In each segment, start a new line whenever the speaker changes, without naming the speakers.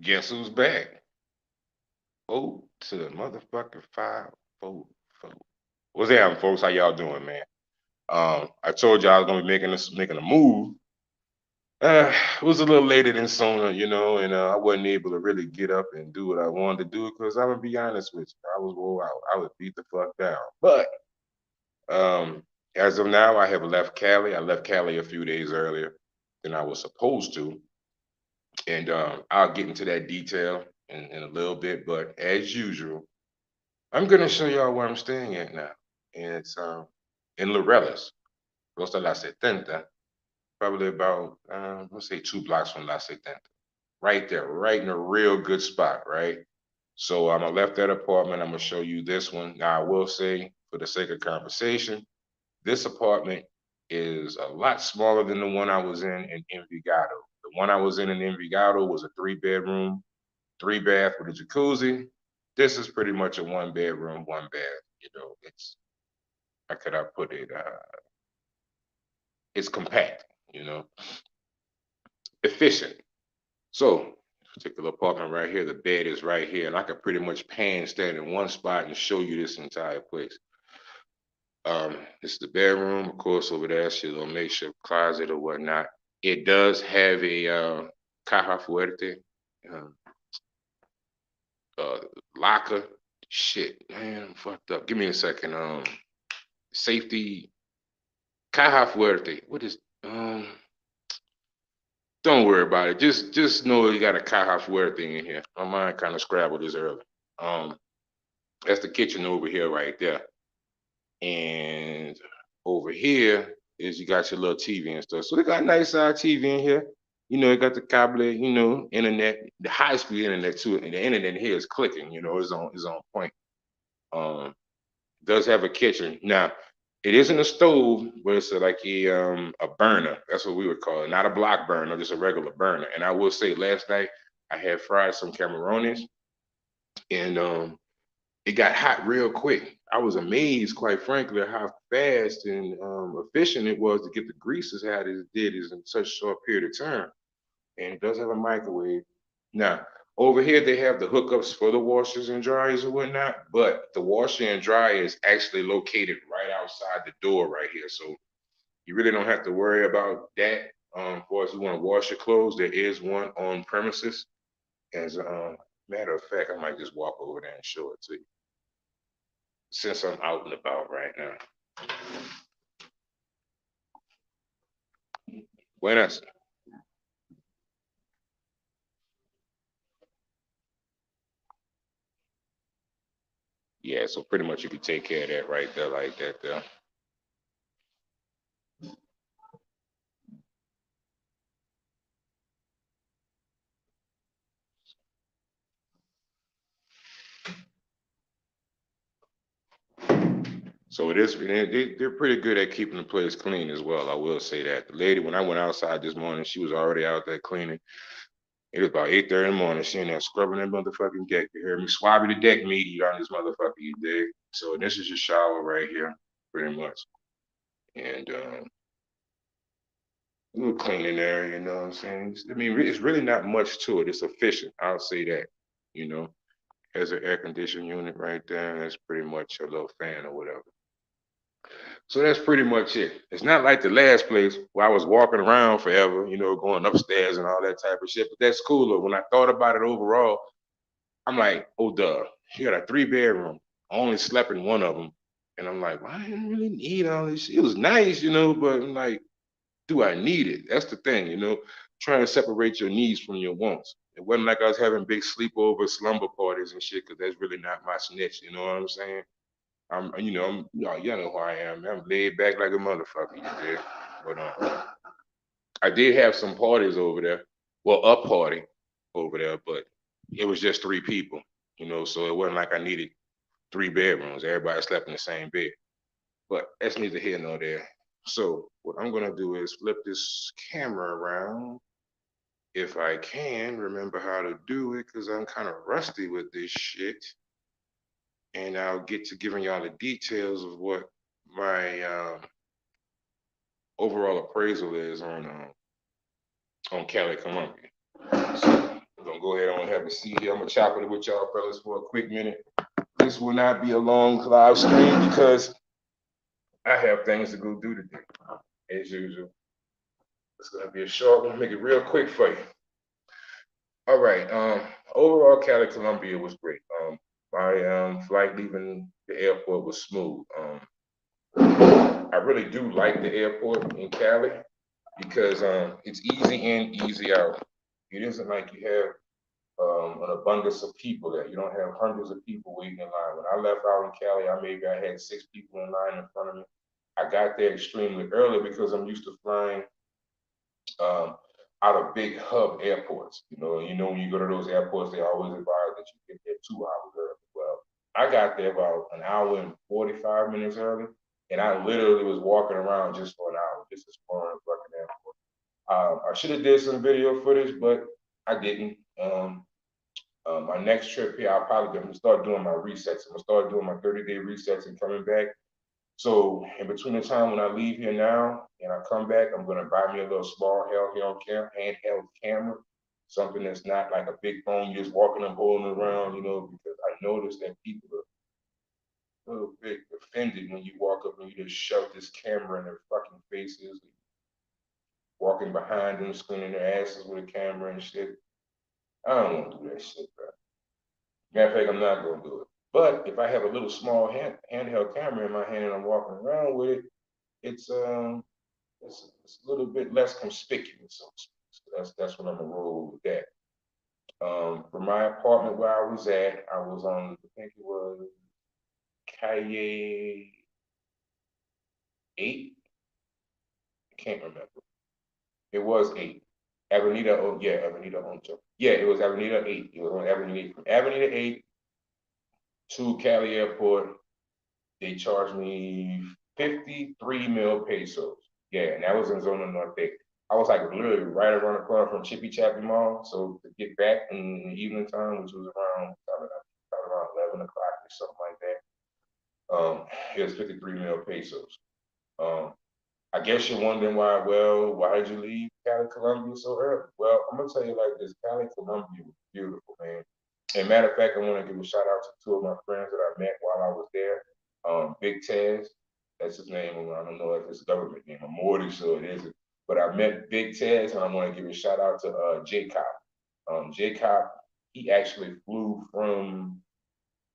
Guess who's back? Oh, to the motherfucking 544. What's happening, folks? How y'all doing, man? I told y'all I was gonna be making a move. It was a little later than sooner, and I wasn't able to really get up and do what I wanted to do because I'm gonna be honest with you, I was wore out. I was beat the fuck down. But um, as of now, I have left Cali. I left Cali a few days earlier than I was supposed to, and I'll get into that detail in a little bit. But as usual, I'm gonna show y'all where I'm staying at now, and it's in Laureles, Costa La Setenta, probably about let's say 2 blocks from La Setenta, right there, right in a real good spot, right. So I left that apartment. I'm gonna show you this one. Now I will say, for the sake of conversation, this apartment is a lot smaller than the one I was in Envigado. The one I was in Envigado was a 3 bedroom, 3 bath with a jacuzzi. This is pretty much a 1 bedroom, 1 bath. It's, how could I put it? It's compact, efficient. So, particular apartment right here, the bed is right here, and I could pretty much pan stand in one spot and show you this entire place. This is the bedroom, of course. Over there, it's your little makeshift closet or whatnot. It does have a caja fuerte uh, uh, locker. Shit, man, I'm fucked up. Give me a second. Safety caja fuerte. What is Don't worry about it. Just know you got a caja fuerte thing in here. My mind kind of scrabbled this early. Um, that's the kitchen over here right there. And over here is you got your little TV and stuff. So they got a nice size TV in here. It got the cable, internet, the high speed internet too. And the internet here is clicking, it's on point. Um, does have a kitchen. Now, it isn't a stove, but it's like a burner. That's what we would call it. Not a block burner, just a regular burner. And I will say, last night I had fried some camarones, and it got hot real quick. I was amazed, quite frankly, at how fast and efficient it was to get the grease as hot as it did is in such a short period of time. And it does have a microwave. Now, over here they have the hookups for the washers and dryers and whatnot, but the washer and dryer is actually located right outside the door right here. So you really don't have to worry about that. For us, you want to wash your clothes, there is one on premises. As a matter of fact, I might just walk over there and show it to you since I'm out and about right now. Buenas. Yeah, so pretty much you can take care of that right there, like that there. So it is. They're pretty good at keeping the place clean as well. I will say that. The lady, when I went outside this morning, she was already out there cleaning. It was about 8:30 in the morning. She in there scrubbing that motherfucking deck. You hear me? Swabbing the deck meaty on this motherfucker, you dig? So this is your shower right here, pretty much. And a little cleaning area, you know what I'm saying? I mean, it's really not much to it. It's efficient. I'll say that. You know, has an air conditioning unit right there. And that's pretty much a little fan or whatever. So that's pretty much it. It's not like the last place where I was walking around forever, going upstairs and all that type of shit. But that's cooler. When I thought about it overall, I'm like, oh, duh, you got a 3 bedroom. I only slept in one of them. And I'm like, well, I didn't really need all this shit. It was nice, but I'm like, do I need it? That's the thing, trying to separate your needs from your wants. It wasn't like I was having big sleepover slumber parties and shit, because that's really not my snitch. You know what I'm saying? You know who I am. I'm laid back like a motherfucker, you did. But I did have some parties over there. Well, a party over there, but it was just 3 people, so it wasn't like I needed 3 bedrooms. Everybody slept in the same bed. But that's neither here nor there. So what I'm gonna do is flip this camera around if I can remember how to do it, because I'm kind of rusty with this shit. And I'll get to giving y'all the details of what my overall appraisal is on Cali, Colombia. So I'm gonna go ahead on and have a seat here. I'm gonna chop it with y'all fellas for a quick minute. This will not be a long live stream because I have things to go do today, as usual. It's gonna be a short one. Make it real quick for you. All right. Overall, Cali Columbia was great. My flight leaving the airport was smooth. I really do like the airport in Cali because it's easy in, easy out. It isn't like you have an abundance of people there. You don't have hundreds of people waiting in line. When I left out in Cali, I had 6 people in line in front of me. I got there extremely early because I'm used to flying um, out of big hub airports. When you go to those airports, they always advise that you get there 2 hours early. Well, I got there about an hour and 45 minutes early, and I literally was walking around just for an hour, just exploring fucking airport. I should have did some video footage, but I didn't. My next trip here, I'll probably gonna start doing my resets. I'm gonna start doing my 30-day resets and coming back. So in between the time when I leave here now and I come back, I'm gonna buy me a little small handheld camera, something that's not like a big phone you're just walking and holding around, because I noticed that people are a little bit offended when you walk up and you just shove this camera in their fucking faces, walking behind them, screening their asses with a camera and shit. I don't want to do that shit, bro. Matter of fact, I'm not gonna do it. But if I have a little small handheld camera in my hand and I'm walking around with it, it's it's a little bit less conspicuous, so to speak. So that's what I'm gonna roll with that. For my apartment where I was at, I was on, I think it was Calle 8. I can't remember. It was 8. Avenida, oh yeah, Avenida Onto. Yeah, it was Avenida 8. It was on Avenida from Avenida 8 to Cali Airport. They charged me 53 mil pesos. Yeah, and that was in Zona Norte. I was like literally right around the corner from Chippy Chappy Mall. So to get back in the evening time, which was probably around 11 o'clock or something like that, it was 53 mil pesos. Um, I guess you're wondering why did you leave Cali, Columbia so early? Well, I'm gonna tell you like this, Cali, Columbia was beautiful, man. And matter of fact, I want to give a shout out to 2 of my friends that I met while I was there. Big Taz, that's his name. I don't know if it's a government name. I'm more than sure it isn't. But I met Big Taz, and I want to give a shout out to J Cop. J Cop, he actually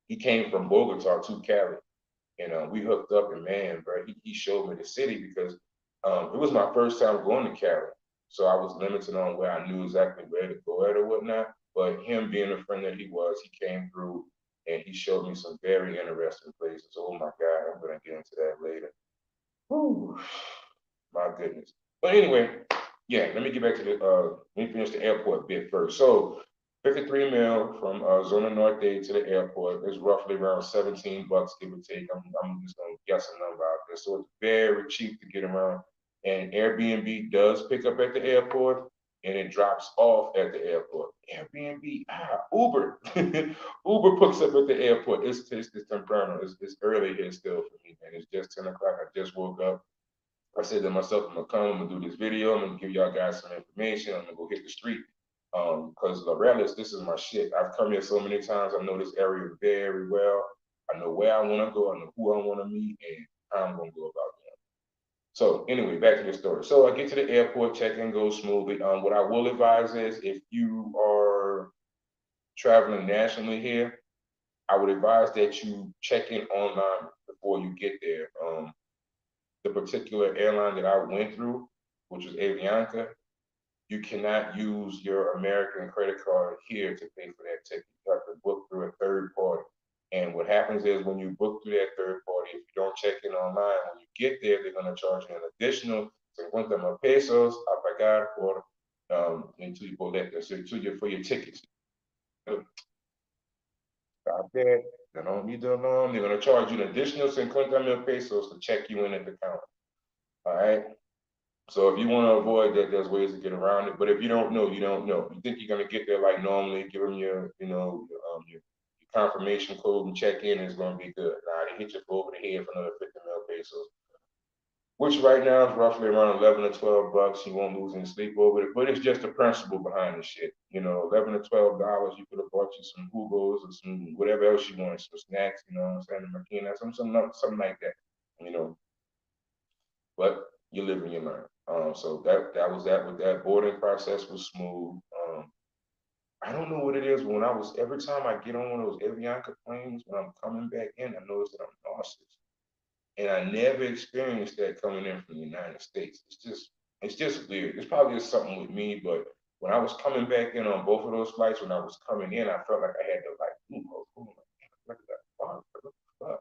he came from Bogota to Cali, and we hooked up. And man, bro, he showed me the city because it was my first time going to Cali, so I was limited on where I knew exactly where to go at or whatnot. But him being a friend that he was, he came through and he showed me some very interesting places. Oh my God, I'm gonna get into that later. Whew, my goodness. But anyway, yeah, let me get back to let me finish the airport bit first. So 53 mil from Zona Norte to the airport is roughly around 17 bucks, give or take. I'm just gonna guess a number out there. So it's very cheap to get around. And Airbnb does pick up at the airport and it drops off at the airport. Airbnb, Uber. Uber picks up at the airport. It's temprano. It's early here still for me, man. It's just 10 o'clock. I just woke up. I said to myself, I'm gonna come, I'm gonna do this video, I'm gonna give y'all guys some information, I'm gonna go hit the street. Because Lorelis, this is my shit. I've come here so many times, I know this area very well. I know where I wanna go, I know who I wanna meet, and how I'm gonna go about that. So anyway, back to the story. So I get to the airport, check-in goes smoothly. What I will advise is if you are traveling nationally here, I would advise that you check in online before you get there. The particular airline that I went through, which was Avianca, you cannot use your American credit card here to pay for that ticket. You have to book through a third party. And what happens is when you book through that third party, if you don't check in online, when you get there, they're going to charge you an additional 50 pesos a pagar por into your boleto, so for your tickets. Stop that. They don't need the alarm. They're going to charge you an additional 50 pesos to check you in at the counter. All right. So if you want to avoid that, there's ways to get around it. But if you don't know, you don't know. You think you're gonna get there like normally, give them your confirmation code and check in, and it's gonna be good. Nah, they hit you for over the head for another 50 mil pesos. which right now is roughly around 11 to 12 bucks. You won't lose any sleep over it, but it's just the principle behind the shit. You know, 11 to 12 dollars. You could have bought you some Hugos or some whatever else you want, some snacks. You know what I'm saying? A Makina, something like that. You know, but you live and you learn. So that was that. With that, boarding process was smooth. I don't know what it is, but when I was every time I get on one of those Avianca planes, when I'm coming back in, I notice that I'm nauseous. And I never experienced that coming in from the United States. It's just weird. It's probably just something with me, but when I was coming back in on both of those flights, when I was coming in, I felt like I had to like, oh my God, look at that fuck, what the fuck.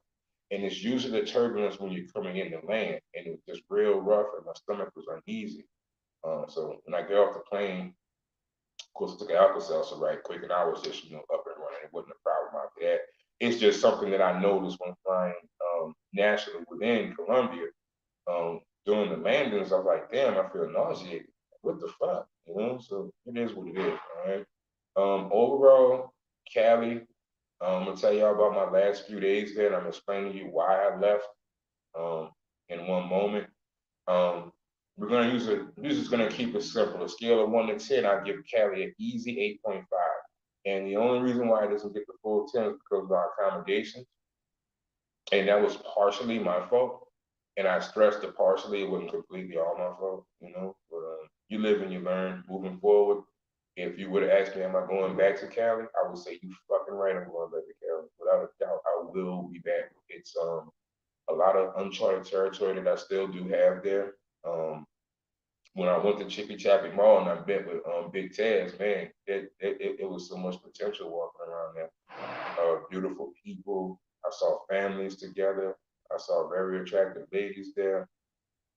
And it's usually the turbulence when you're coming in to land, and it was just real rough, and my stomach was uneasy. So when I get off the plane, of course, I took an Alka-Seltzer right quick, and I was just up and running. It wasn't a problem after that. It's just something that I noticed when flying nationally within Colombia. During the landings, I was like, damn, I feel nauseated. What the fuck? So it is what it is, all right? Overall, Cali, I'm gonna tell y'all about my last few days there, and I'm explaining to you why I left in one moment. Um, we're gonna use it. This is gonna keep it simple. A scale of 1 to 10, I give Cali an easy 8.5. And the only reason why it doesn't get the full 10 is because of our accommodations, and that was partially my fault. And I stressed it partially; it wasn't completely all my fault. But you live and you learn. Moving forward, if you would have asked me, am I going back to Cali? I would say you fucking right. I'm going back to Cali without a doubt. I will be back. It's a lot of uncharted territory that I still do have there. When I went to Chippy Chappy Mall and I met with Big Taz, man, it was so much potential walking around there. Beautiful people. I saw families together. I saw very attractive ladies there.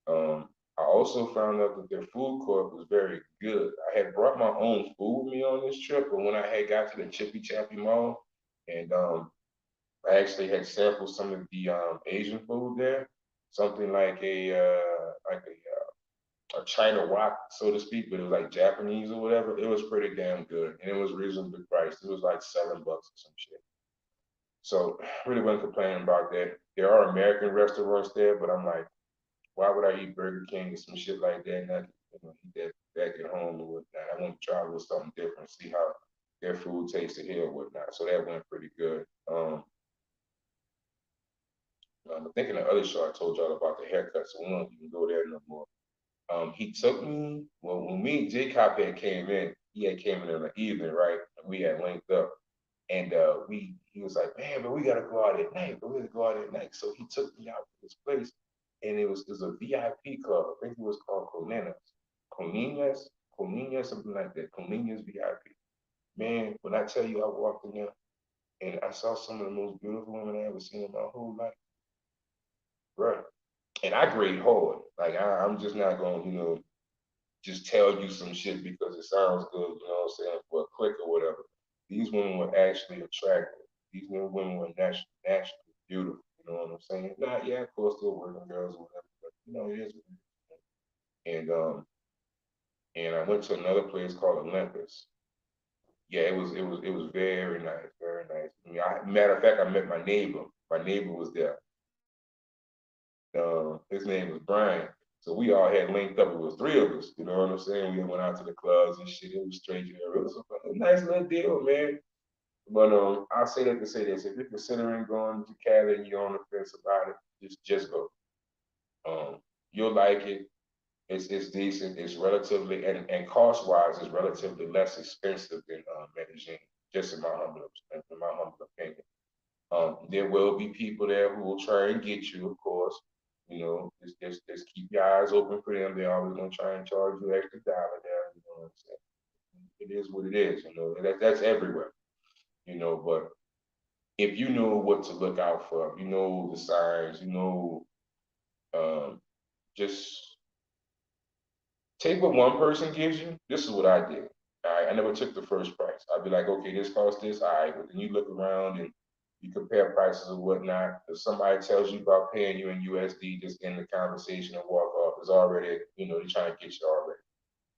I also found out that their food court was very good. I had brought my own food with me on this trip, but when I had got to the Chippy Chappy Mall, and I actually had sampled some of the Asian food there, something like a China wok, so to speak, but it was like Japanese or whatever. It was pretty damn good, and it was reasonably priced. It was like $7 or some shit. So really wasn't complaining about that. There are American restaurants there, but I'm like, why would I eat Burger King or some shit like that and not eat that back at home or whatnot? I want to try a little something different, see how their food tasted here or whatnot. So that went pretty good. I'm thinking the other show I told y'all about the haircut, so we don't even go there no more. He took me, well, when me and J Cop had came in, he had came in the evening, right? We had linked up. And he was like, man, but we gotta go out at night. But we gotta go out at night. So he took me out to this place, and it was a VIP club. I think it was called Colinas, something like that. Colinas VIP. Man, when I tell you I walked in there and I saw some of the most beautiful women I ever seen in my whole life, bro. And I grade hard. Like I'm just not gonna, just tell you some shit because it sounds good, you know what I'm saying, for a click or whatever. These women were actually attractive. These women were naturally beautiful, you know what I'm saying? Not, yeah, of course, still working girls or whatever, but it is what it is. And I went to another place called Olympus. Yeah, it was very nice, very nice. Matter of fact, I met my neighbor. My neighbor was there. His name was Brian. So we all had linked up. It was three of us. You know what I'm saying? We went out to the clubs and shit. It was straight. It was a nice little deal, man. But I'll say that to say this: if you're considering going to Cali and you're on the fence about it, just go. You'll like it. It's decent. It's relatively and cost wise, it's relatively less expensive than Medellin. Just in my humble opinion. There will be people there who will try and get you, of course. Just keep your eyes open for them. They're always gonna try and charge you extra dollar there. You know what I'm saying? It is what it is. That's everywhere. But if you know what to look out for, you know the signs, um, just take what one person gives you. This is what I did. All right, I never took the first price. I'd be like, okay, this costs this. All right, but then you look around and you compare prices or whatnot. If somebody tells you about paying you in USD, just end the conversation and walk off. It's already, they're trying to get you already.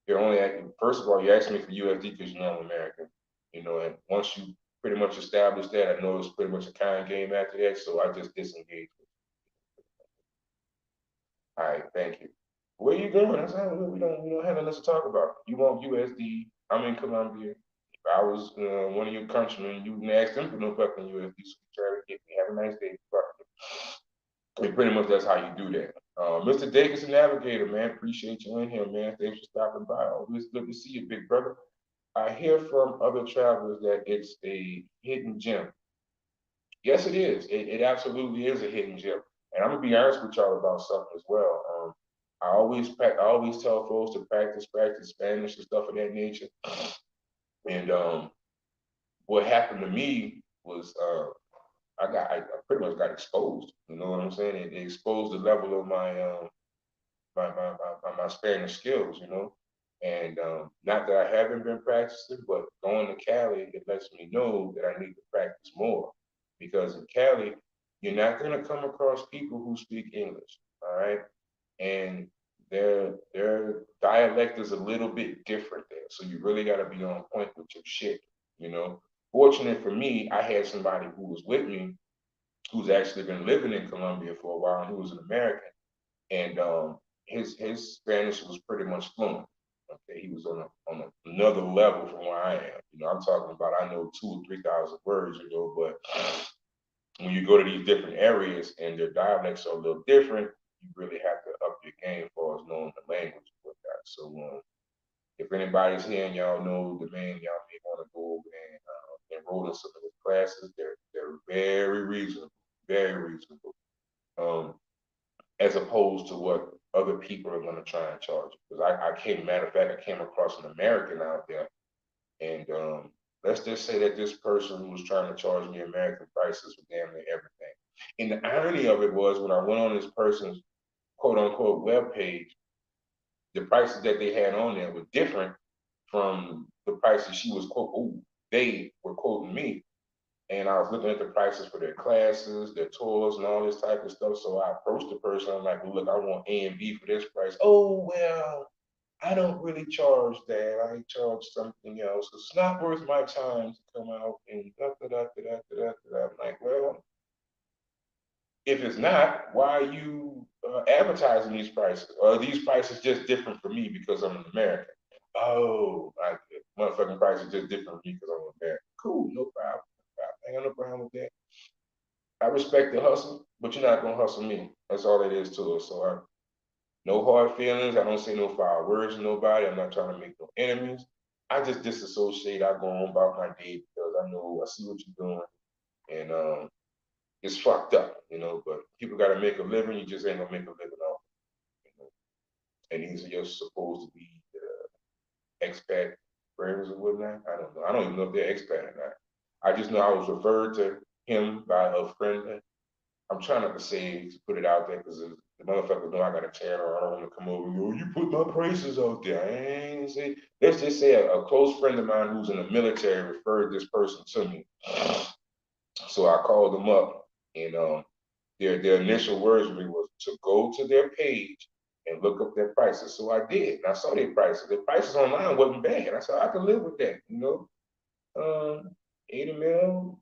You're only acting, first of all, you're asking me for USD because you know I'm American. And once you pretty much establish that, I know it's pretty much a kind game after that. So I just disengage. All right, thank you. Where you going? I said, we don't have nothing to talk about. You want USD? I'm in Colombia. If I was one of your countrymen, you wouldn't ask them for no fucking USD. So you try to get me. Have a nice day. Fuck you. And pretty much that's how you do that. Mr. Dacus, Navigator, man, appreciate you in here, man. Thanks for stopping by. Always good to see you, big brother. I hear from other travelers that it's a hidden gem. Yes, it is. It absolutely is a hidden gem. And I'm gonna be honest with y'all about something as well. I always tell folks to practice Spanish and stuff of that nature. And what happened to me was I pretty much got exposed. You know what I'm saying? It exposed the level of my Spanish skills. You know, and not that I haven't been practicing, but going to Cali, it lets me know that I need to practice more because in Cali, you're not going to come across people who speak English. All right, and their dialect is a little bit different there. So you really got to be on point with your shit, you know. Fortunate for me, I had somebody who was with me who's actually been living in Colombia for a while, and who was an American, and his Spanish was pretty much fluent. Okay, he was another level from where I am. You know, I'm talking about I know 2 or 3 thousand words, you know, but when you go to these different areas and their dialects are a little different, you really have to up your game as far as knowing the language and whatnot. So if anybody's here and y'all know the man, y'all may want to go over and enroll in some of his classes. They're very reasonable, very reasonable. Um, as opposed to what other people are going to try and charge you. Because matter of fact, I came across an American out there, and let's just say that this person was trying to charge me American prices for damn near everything. And the irony of it was when I went on this person's quote unquote web page, the prices that they had on there were different from the prices she was they were quoting me. And I was looking at the prices for their classes, their tours, and all this type of stuff. So I approached the person. I'm like, well, look, I want A and B for this price. Oh, well, I don't really charge that. I charge something else. It's not worth my time to come out and da da da da da da da. I'm like, well, if it's not, why are you advertising these prices? Or are these prices just different for me because I'm an American? Oh, motherfucking price is just different for me because I'm an American. Cool, no problem. I ain't got no problem with that. I respect the hustle, but you're not gonna hustle me. That's all it is to it. So no hard feelings. I don't say no foul words to nobody. I'm not trying to make no enemies. I just disassociate. I go on about my day because I see what you're doing, and it's fucked up, you know. But people got to make a living. You just ain't gonna make a living off it, you know? And these are just supposed to be expat friends or whatnot. I don't know. I don't even know if they're expat or not. I just know I was referred to him by a friend. I'm trying not to say to put it out there because the motherfuckers know I got a channel. I don't want to come over. Oh, you put my prices out there. I ain't say. Let's just say a close friend of mine who's in the military referred this person to me. So I called them up, and their initial words to me was to go to their page and look up their prices. So I did, and I saw their prices. The prices online wasn't bad. I said I can live with that, you know. 80 mil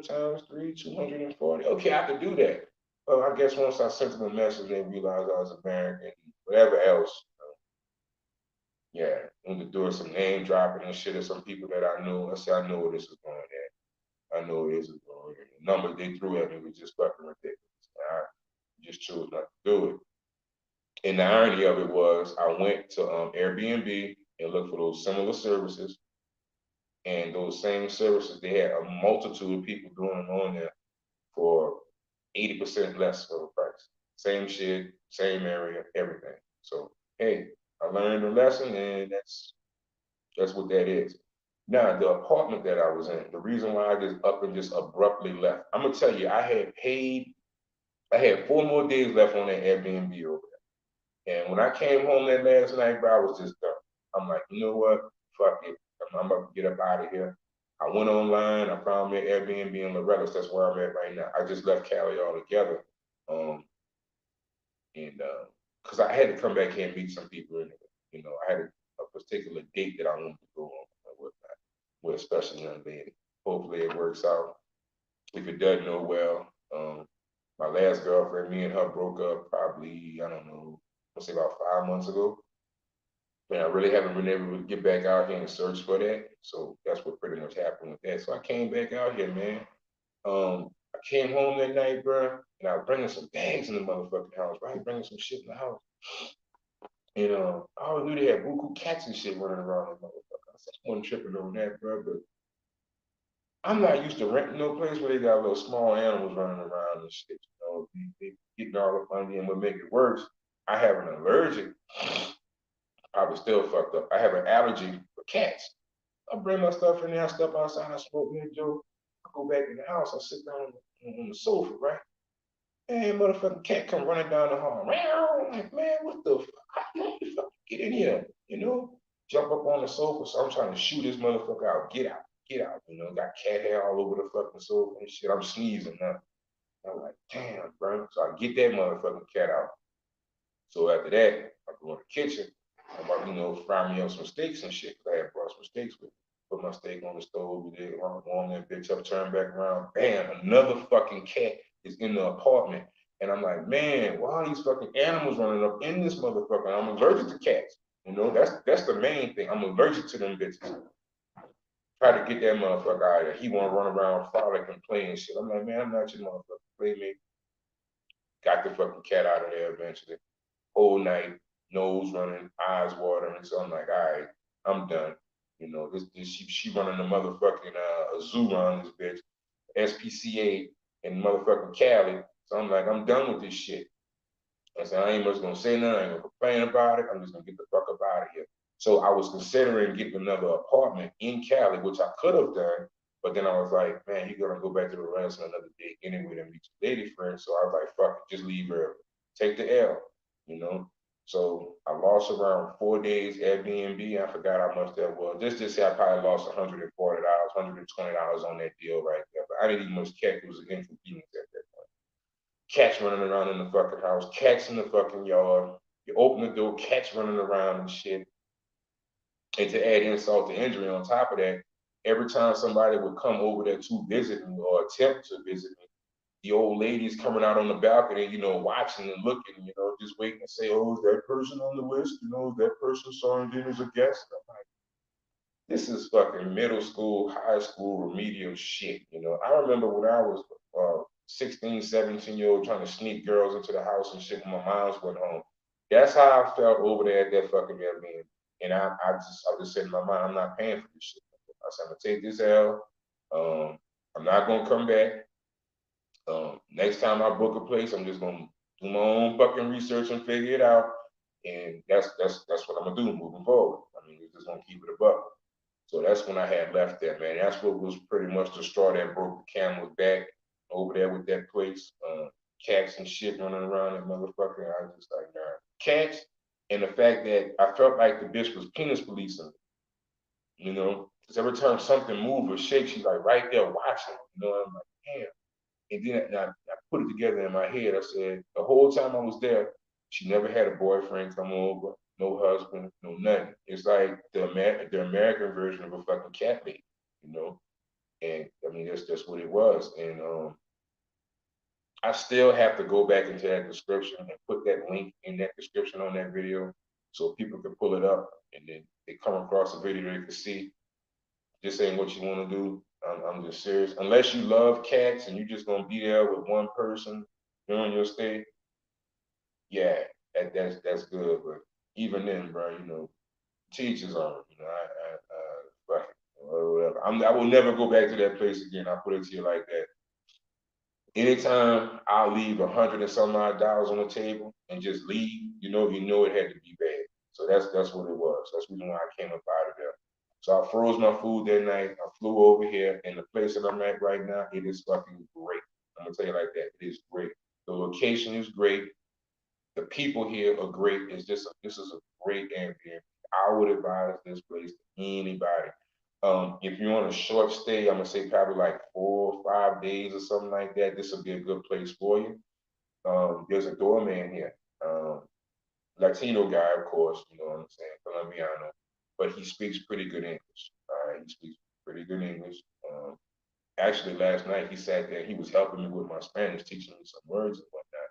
times three, 240. Okay, I could do that. Well, I guess once I sent them a message, they realized I was American. Whatever else, yeah, when they're doing some name dropping and shit of some people that I know, I said I know where this is going at. I know where this is going. The number they threw at me was just fucking ridiculous. I just chose not to do it. And the irony of it was, I went to Airbnb and looked for those similar services, and those same services, they had a multitude of people doing them on there for 80% less of the price. Same shit, same area, everything. So hey, I learned a lesson, and that's what that is. Now the apartment that I was in, the reason why I just up and just abruptly left. I'm gonna tell you, I had 4 more days left on that Airbnb over there. And when I came home that last night, bro, I was just done. I'm like, you know what? Fuck it. I'm about to get up out of here. I went online. I found me an Airbnb in Loretta's. That's where I'm at right now. I just left Cali altogether. Um, and because I had to come back here and meet some people anyway. You know, I had a particular date that I wanted to go on with a special young lady. Hopefully it works out. If it doesn't go well, my last girlfriend, me and her broke up probably probably, I don't know, let's say about 5 months ago. And I really haven't been able to get back out here and search for that. So that's what pretty much happened with that. So I came back out here, man. I came home that night, bro, and I was bringing some bags in the motherfucking house, right? Bringing some shit in the house. And I always knew they had buku cats and shit running around that motherfucker. I said, I wasn't tripping on that, bro, but I'm not used to renting no place where they got little small animals running around and shit. You know, they getting all up on you, and what make it worse, I have an allergic. I was still fucked up. I have an allergy for cats. I bring my stuff in there, I step outside, I smoke me a joke. I go back in the house, I sit down on the sofa, right? And motherfucking cat come running down the hall. Meow. I'm like, man, what the fuck? How you fucking get in here? You know? Jump up on the sofa. So I'm trying to shoot this motherfucker out. Get out. Get out. You know, got cat hair all over the fucking sofa and shit. I'm sneezing now. I'm like, damn, bro. So I get that motherfucking cat out. So after that, I go in the kitchen. I'm about, fry me up some steaks and shit. 'Cause I had brought some steaks with me. Put my steak on the stove, we did warm that bitch up, turn back around, bam, another fucking cat is in the apartment. And I'm like, man, why are these fucking animals running up in this motherfucker? I'm allergic to cats. You know, that's the main thing. I'm allergic to them bitches. Try to get that motherfucker out of there. He wanna run around frolic and play and shit. I'm like, man, I'm not your motherfucker. Playmate. Got the fucking cat out of there eventually. Whole night, nose running, eyes watering. So I'm like, all right, I'm done. You know, she running the motherfucking a zoo around this bitch, SPCA in motherfucking Cali. So I'm like, I'm done with this shit. I said, I ain't much gonna say nothing, I ain't gonna complain about it. I'm just gonna get the fuck up out of here. So I was considering getting another apartment in Cali, which I could have done, but then I was like, man, you're gonna go back to the rest another day anyway to meet your lady friend. So I was like, fuck it, just leave early. Take the L, you know? So I lost around 4 days Airbnb. I forgot how much that was. Just say I probably lost $140, $120 on that deal right there. But I didn't even much catch. It was an inconvenience at that point. Cats running around in the fucking house, cats in the fucking yard. You open the door, cats running around and shit. And to add insult to injury on top of that, every time somebody would come over there to visit me or attempt to visit me, the old ladies coming out on the balcony, watching and looking, just waiting to say, oh, is that person on the list? Is that person signed in as a guest? I'm like, this is fucking middle school, high school remedial shit. I remember when I was 16, 17-year-old trying to sneak girls into the house and shit when my moms went home. That's how I felt over there at that fucking Airbnb. And I just said in my mind, I'm not paying for this shit. I said, I'm gonna take this L. I'm not gonna come back. Next time I book a place, I'm just gonna do my own fucking research and figure it out. And that's what I'm gonna do moving forward. I mean, we're just gonna keep it above. So that's when I had left there, man. That's what was pretty much the straw that broke the camel's back over there with that place. Cats and shit running around that motherfucker. I was just like, nah. Cats, and the fact that I felt like the bitch was penis policing, because every time something moves or shakes, she's like right there watching. I'm like, damn. And then I put it together in my head. I said, the whole time I was there, she never had a boyfriend come over, no husband, no nothing. It's like the American version of a fucking cat lady, you know? And I mean, that's what it was. And I still have to go back into that description and put that link in that description on that video so people can pull it up and then they come across a video they can see. This ain't what you want to do. I'm just serious. Unless you love cats and you're just gonna be there with one person during your stay, yeah, that's good. But even then, bro, teachers on. Fuck it, or whatever. I will never go back to that place again. I put it to you like that. Anytime I leave 100 and some odd dollars on the table and just leave, you know it had to be bad. So that's what it was. That's the reason why I came up out of there. So I froze my food that night. I flew over here, and the place that I'm at right now, it is fucking great. I'm gonna tell you like that. It is great. The location is great. The people here are great. This is a great Airbnb. I would advise this place to anybody. If you're on a short stay, I'm gonna say probably like 4 or 5 days or something like that. This will be a good place for you. There's a doorman here, Latino guy, of course. You know what I'm saying, Colombiano, but he speaks pretty good English. All right, he speaks pretty good English. Actually, last night he sat there. He was helping me with my Spanish, teaching me some words and whatnot.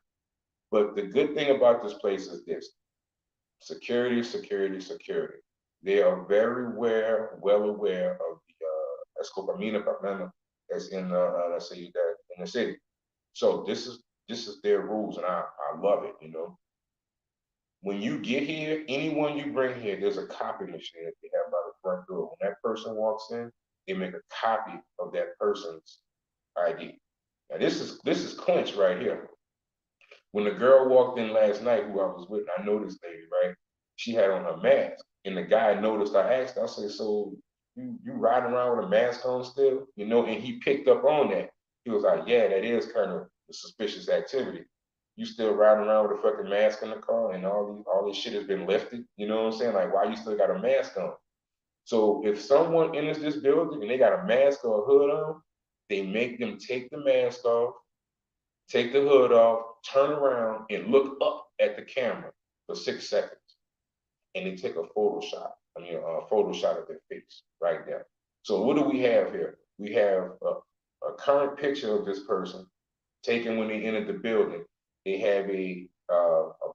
But the good thing about this place is this: security, security, security. They are very well aware of the escopamina apartmento that's in let's say that in the city. So this is their rules, and I love it. You know, when you get here, anyone you bring here, there's a copy machine that they have by the front door. When that person walks in, they make a copy of that person's ID. Now this is clinch right here. When the girl walked in last night, who I was with, I know this lady, right? She had on her mask, and the guy noticed. I asked, I said, "So you riding around with a mask on still?" You know, and he picked up on that. He was like, "Yeah, that is kind of a suspicious activity. You still riding around with a fucking mask in the car, and all this shit has been lifted. You know what I'm saying? Like, why you still got a mask on?" So if someone enters this building and they got a mask or a hood on, they make them take the mask off, take the hood off, turn around, and look up at the camera for 6 seconds, and they take a photo shot. I mean, a photo shot of their face right there. So what do we have here? We have a current picture of this person taken when they entered the building. They have a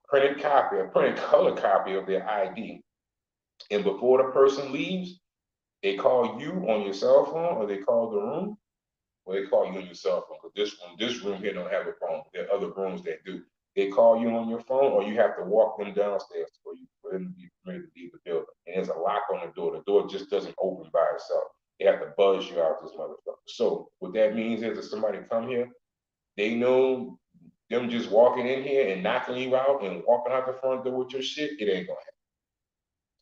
printed copy, a printed color copy of their ID. And before the person leaves, they call you on your cell phone, or they call the room. Well, they call you on your cell phone, because this room here don't have a phone. There are other rooms that do. They call you on your phone, or you have to walk them downstairs for them to be permitted to leave the building. And there's a lock on the door. The door just doesn't open by itself. They have to buzz you out, this motherfucker. So what that means is, if somebody come here, they know them just walking in here and knocking you out and walking out the front door with your shit, it ain't gonna happen.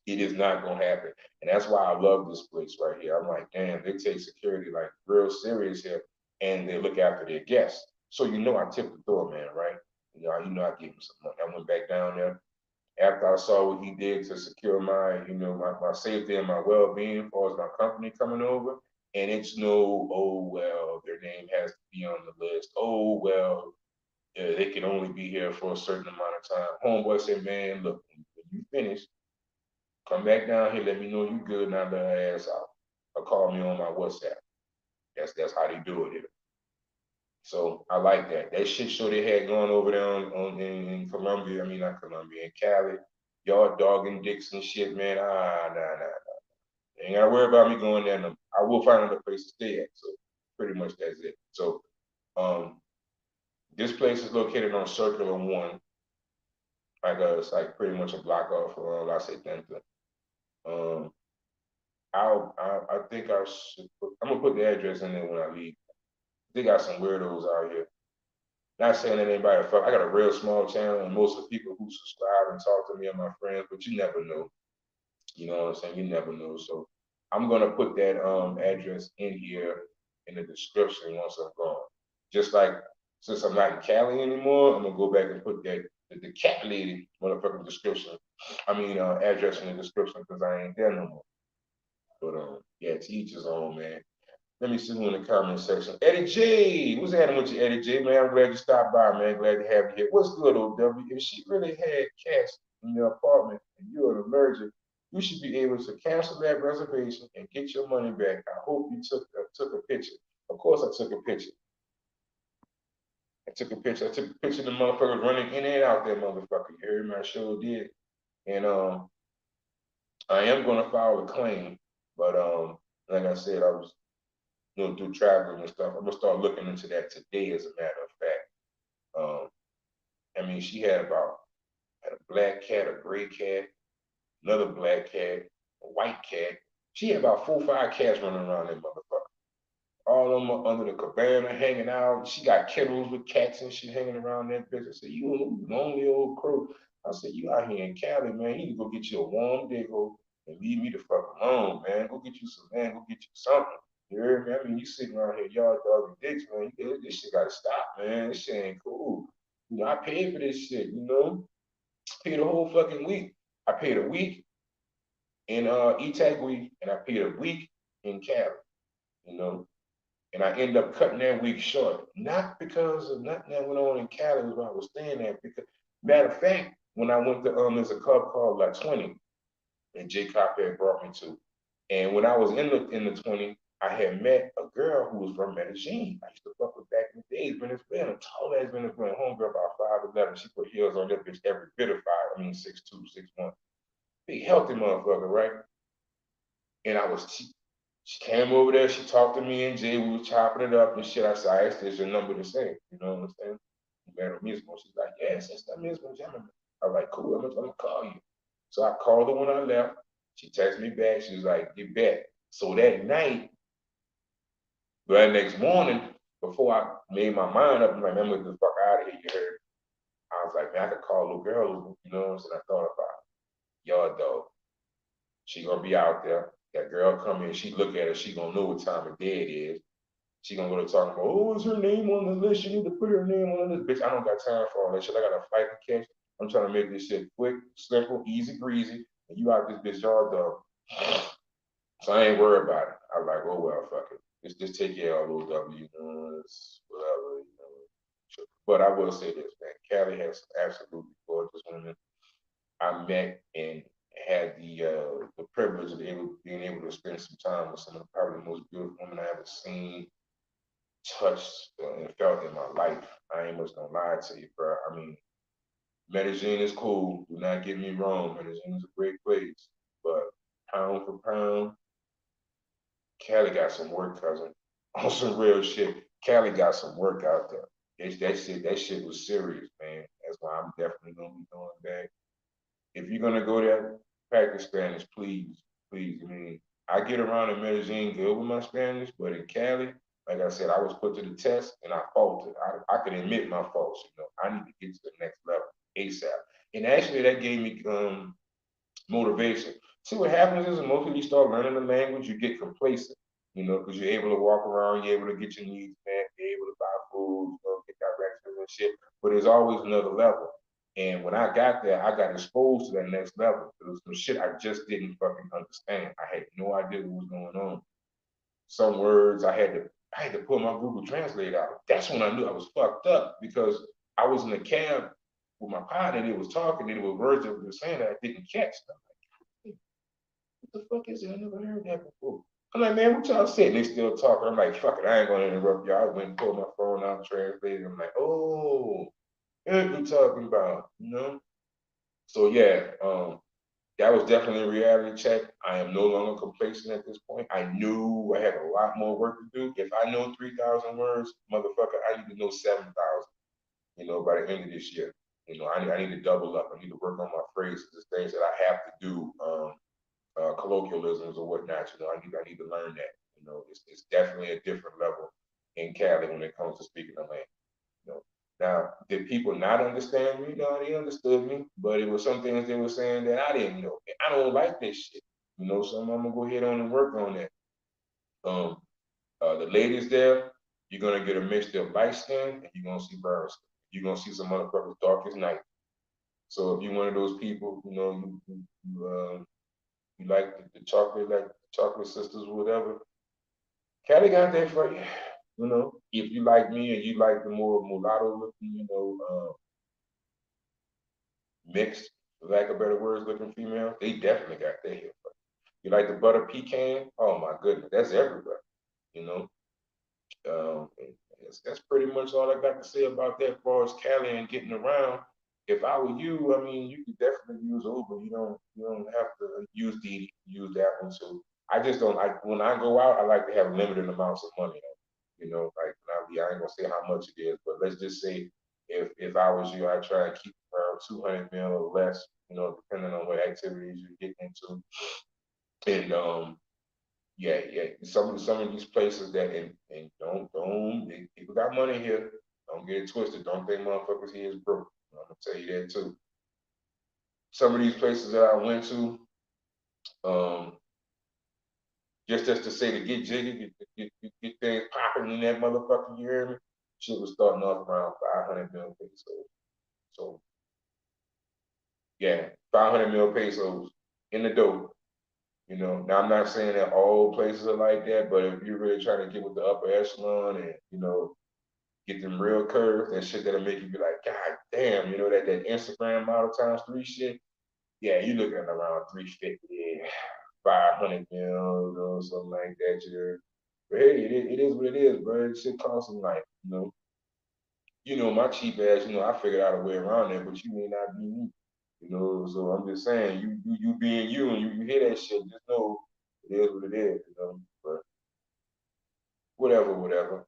It is not gonna happen. And that's why I love this place right here. I'm like, damn, they take security like real serious here, and they look after their guests. So you know I tipped the doorman, right? You know I gave him some money. I went back down there after I saw what he did to secure my safety and my well-being as far as my company coming over. And it's no, oh well, their name has to be on the list. Oh well, they can only be here for a certain amount of time. Homeboy said, man, look, when you finish, come back down here, let me know you good, and I'll let her ass out. Or call me on my WhatsApp. That's how they do it here. So I like that. That shit show they had going over there in Colombia. I mean, not Colombia, in Cali. Y'all dogging dicks and shit, man. Nah. Ain't gotta worry about me going there. No. I will find another place to stay at. So pretty much that's it. So um, this place is located on Circular One. It's like pretty much a block off of La Setenta. Um, I think I should I'm gonna put the address in there when I leave. They got some weirdos out here. Not saying that anybody fuck. I got a real small channel, and most of the people who subscribe and talk to me are my friends, but you never know. You know what I'm saying? You never know. So I'm gonna put that address in here in the description once I'm gone. Just like, since I'm not in Cali anymore, I'm gonna go back and put that the cat lady motherfucking description. I mean address in the description, because I ain't there no more. But yeah, to each his own, man. Let me see who in the comment section. Eddie J, what's happening with you, Eddie J? Man, I'm glad you stopped by, man. Glad to have you here. What's good, OW? If she really had cash in your apartment and you're an allergic, you should be able to cancel that reservation and get your money back. I hope you took a picture. Of course, I took a picture. I took a picture. I took a picture of the motherfucker running in and out that motherfucker. You heard me? I sure did. And I am gonna file a claim, but like I said, I was do traveling and stuff. I'm gonna start looking into that today, as a matter of fact. I mean, she had had a black cat, a gray cat, another black cat, a white cat. She had about 4 or 5 cats running around that motherfucker. All of them are under the cabana hanging out. She got kennels with cats and shit hanging around that bitch. I said, you lonely old crow. I said, you out here in Cali, man. You need to go get you a warm digger and leave me the fuck alone, man. Go get you some, man. Go get you something. You heard me? I mean, you sitting around here, y'all dogging dicks, man. This shit gotta stop, man. This shit ain't cool. I paid for this shit, I paid a whole fucking week. I paid a week in Itagüí, and I paid a week in Cali, you know. And I ended up cutting that week short. Not because of nothing that went on in Cali where I was staying at. Because, matter of fact, when I went to there's a club called La 20 and Jay Cop had brought me to. And when I was in the 20, I had met a girl who was from Medellin. I used to fuck with back in the days. Venezuela, tall ass Venezuelan homegirl, about 5'11". She put heels on that bitch every bit of five. I mean 6'2", 6'1". Big healthy motherfucker, right? And she came over there. She talked to me and Jay. We were chopping it up and shit. I said, I asked, is your number the same? You know what I'm saying? Man, mismo. She's like, yes, it's the mismo gentleman. I was like, cool. I'm gonna call you. So I called her when I left. She texted me back. She was like, get back. So that night, that next morning, before I made my mind up, I'm like, man, I'm gonna get the fuck out of here. You heard? I was like, man, I could call a little girl. You know what I'm saying? I thought about it. Y'all dog. She gonna be out there. That girl come in. She look at her. She gonna know what time of day it is. She gonna go to talking about, oh, is her name on the list? You need to put her name on the list. Bitch, I don't got time for all that shit. I got a fight to catch. I'm trying to make this shit quick, simple, easy, breezy. And you out this bitch yard dog. So I ain't worried about it. I was like, oh well, fuck it. Just take care of little W, you know, it's whatever, you know. But I will say this, man. Cali has absolutely gorgeous women. I met and had the privilege of being able to spend some time with some of the probably the most beautiful women I ever seen, touched, and felt in my life. I ain't much gonna lie to you, bro. I mean, Medellin is cool. Do not get me wrong. Medellin is a great place, but pound for pound, Cali got some work, cousin. On some real shit, Cali got some work out there. That shit was serious, man. That's why I'm definitely gonna be going back. If you're gonna go there, practice Spanish, please, please. I mean, I get around in Medellin good with my Spanish, but in Cali, like I said, I was put to the test and I faltered. I can admit my faults. You know, I need to get to the next level ASAP. And actually, that gave me motivation. See what happens is most of you start learning the language, you get complacent, you know, because you're able to walk around, you're able to get your needs met, you're able to buy food, you know, get directions and shit. But there's always another level. And when I got there, I got exposed to that next level. There was some shit I just didn't fucking understand. I had no idea what was going on. Some words I had to pull my Google Translate out. That's when I knew I was fucked up because I was in a cab with my partner and it was talking and it was words that we were saying that I didn't catch. What the fuck is it? I never heard that before. I'm like, man, what y'all saying? They still talking. I'm like, fuck it, I ain't gonna interrupt y'all. I went and pulled my phone out, translated. I'm like, oh, what we talking about? You know? So yeah, that was definitely a reality check. I am no longer complacent at this point. I knew I had a lot more work to do. If I know 3,000 words, motherfucker, I need to know 7,000. You know, by the end of this year. You know, I need to double up. I need to work on my phrases, the things that I have to do. Colloquialisms or whatnot. You know, I need to learn that. You know, it's definitely a different level in Cali when it comes to speaking the language. You know, now did people not understand me? No, they understood me, but it was some things they were saying that I didn't know. I don't like this shit. You know, so I'm gonna go ahead on and work on that. Um, the ladies there, you're gonna get a mixture of light skin and you're gonna see brown skin. You're gonna see some motherfuckers dark as night. So if you're one of those people, you know, you like the chocolate sisters or whatever, Cali got that for you. You know, if you like me and you like the more mulatto looking, you know, mixed, for lack of better words, looking female, they definitely got that here for you. You like the butter pecan? Oh my goodness, that's everywhere. You know, that's pretty much all I got to say about that as far as Cali and getting around. If I were you, I mean, you could definitely use Uber. You don't have to use Didi, use that one too. I just don't like when I go out. I like to have limited amounts of money. You know, like now, I ain't gonna say how much it is, but let's just say if I was you, I'd try and keep around 200 mil or less. You know, depending on what activities you get into, and yeah, yeah. Some of these places that and people got money here. Don't get it twisted. Don't think motherfuckers here is broke. I'm gonna tell you that too. Some of these places that I went to, um, just as to say to get jiggy, get things popping in that motherfucker, you hear me? Shit was starting off around 500 mil pesos. So yeah, 500 mil pesos in the dope. You know, now I'm not saying that all places are like that, but if you're really trying to get with the upper echelon and get them real curves, that shit that'll make you be like, God damn, that Instagram model times three shit. Yeah, you're looking at around 350, 500 mil, something like that. But hey, it is what it is, bro. It shit costs some life, my cheap ass, I figured out a way around that, but you may not be me. So I'm just saying, you being you, and you hear that shit, just know it is what it is. But whatever, whatever.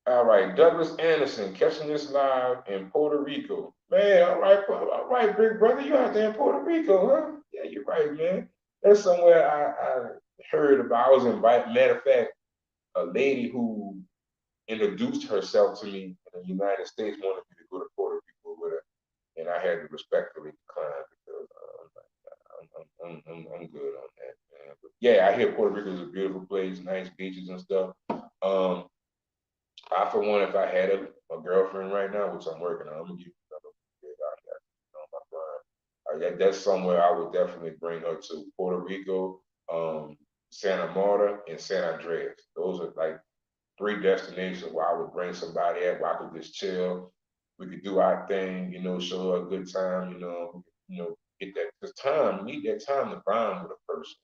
All right, Douglas Anderson catching this live in Puerto Rico. Man, all right, big brother, you out there in Puerto Rico, huh? Yeah, you're right, man. That's somewhere I heard about. I was invited. Matter of fact, a lady who introduced herself to me in the United States wanted me to go to Puerto Rico with her, and I had to respectfully decline because I'm good on that, man. But yeah, I hear Puerto Rico is a beautiful place, nice beaches and stuff. Um, I, for one, if I had a girlfriend right now, which I'm working on, I'm gonna give you another big out here, my grind. That's somewhere I would definitely bring her to. Puerto Rico, Santa Marta, and San Andreas. Those are like three destinations where I would bring somebody at where I could just chill. We could do our thing, show her a good time, get that because time, you need that time to bond with a person,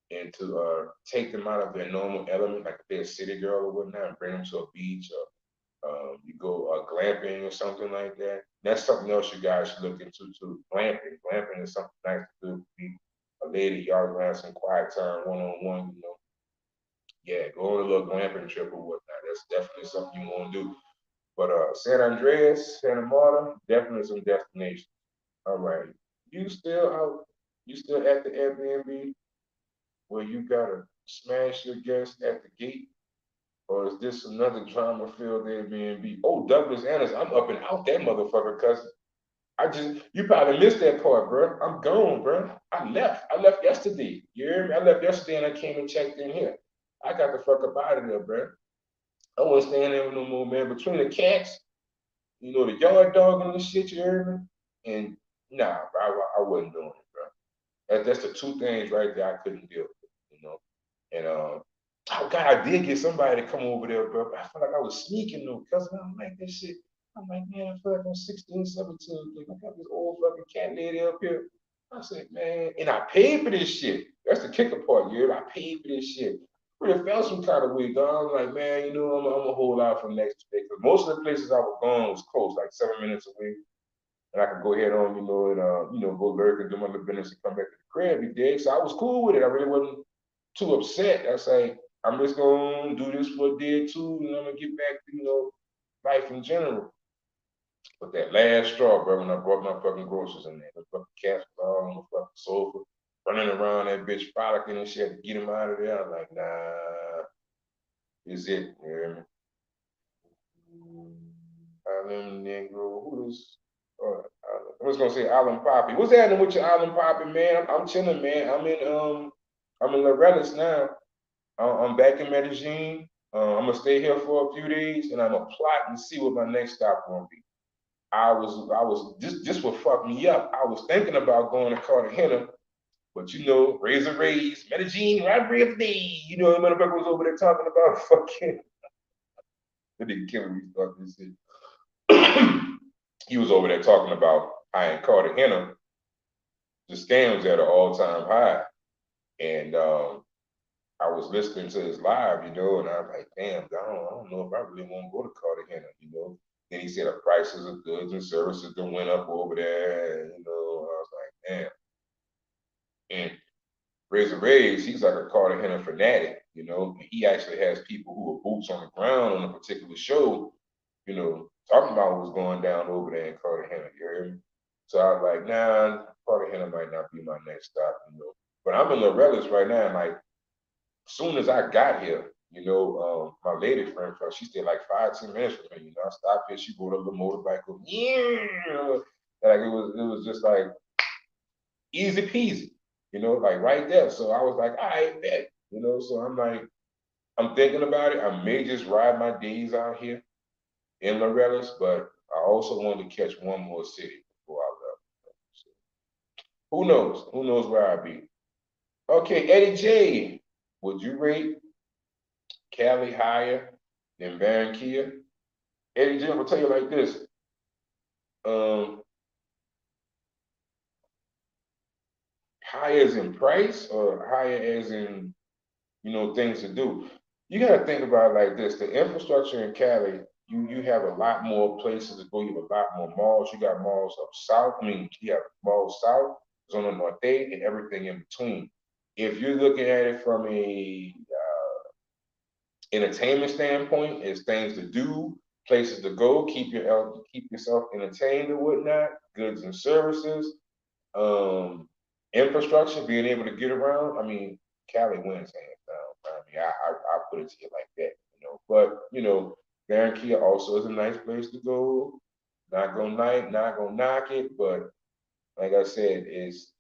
and to take them out of their normal element, like if they're a city girl or whatnot, and bring them to a beach or you go glamping or something like that. That's something else you guys should look into too. Glamping. Glamping is something nice to do. Be a lady, y'all gonna have some quiet time one on one, Yeah, go on a little glamping trip or whatnot. That's definitely something you want to do. But San Andreas, Santa Marta, definitely some destinations. All right. You still out? You still at the Airbnb where you gotta smash your guests at the gate? Or is this another drama filled Airbnb? Oh, Douglas Anderson, I'm up and out that motherfucker, cousin. You probably missed that part, bro. I'm gone, bro. I left. I left yesterday. You hear me? I left yesterday and I came and checked in here. I got the fuck up out of there, bro. I wasn't staying there no more, man. Between the cats, the yard dog and the shit, you hear me? And nah, bro, I wasn't doing it, bro. That's the two things right there I couldn't deal with. And oh God, I did get somebody to come over there, bro. I felt like I was sneaking though, because I don't like this shit. I'm like, man, I feel like I'm 16, 17. Like, I got this old fucking cat lady up here. I said, man, and I paid for this shit. That's the kicker part, you hear? I paid for this shit. But it felt some kind of way, dog. I'm like, man, I'm gonna hold out for next day. Because most of the places I was going was close, like 7 minutes away. And I could go ahead on, and go lurk and do my little business and come back to the crib every day. So I was cool with it. I really wasn't too upset. I was like, I'm just gonna do this for a day or two, and I'm gonna get back to, life in general. But that last straw, bro, when I brought my fucking groceries in there, the fucking cats was all on the fucking sofa, running around that bitch frolicking and shit to get him out of there. I'm like, nah, is it, you hear me? Island Negro, who is? I was gonna say Island Poppy. What's happening with your Island Poppy, man? I'm chilling, man. I'm in Loretta's now. I'm back in Medellin. I'm gonna stay here for a few days, and I'm gonna plot and see what my next stop gonna be. I was this would fuck me up. I was thinking about going to Cartagena, but Razor Rays, Medellin, robbery of the day. The motherfucker was over there talking about fucking. They didn't kill me. Start this shit. He was over there talking about how in Cartagena the scams at an all-time high, and I was listening to his live, and I was like, damn, I don't know if I really want to go to Cartagena. Then he said the prices of goods and services that went up over there, and, I was like, damn. And Razor Rays, he's like a Cartagena fanatic, He actually has people who are boots on the ground on a particular show, talking about what was going down over there in Cartagena, you hear me? So I was like, nah, Cartagena might not be my next stop. But I'm in Loretta's right now, and like, soon as I got here, my lady friend, she stayed like 5, 10 minutes from me. I stopped here, she rode up the motorbike, yeah, like it was just like easy peasy, like right there. So I was like, all right, bet, So I'm like, I'm thinking about it. I may just ride my days out here in Loretta's, but I also wanted to catch one more city before I left. So who knows? Who knows where I'll be? Okay, Eddie J, would you rate Cali higher than Barranquilla? Eddie J, I'm gonna tell you like this. Um, higher as in price or higher as in, things to do? You got to think about it like this: the infrastructure in Cali, you have a lot more places to go. You have a lot more malls. You got malls up south. I mean, you have malls south, zona norte, and everything in between. If you're looking at it from a entertainment standpoint, it's things to do, places to go, keep yourself entertained and whatnot, goods and services, um, infrastructure, being able to get around. I mean, Cali wins hands down. I mean, I put it to you like that, you know. But you know, Barranquilla also is a nice place to go. Not gonna knock it, but like I said, is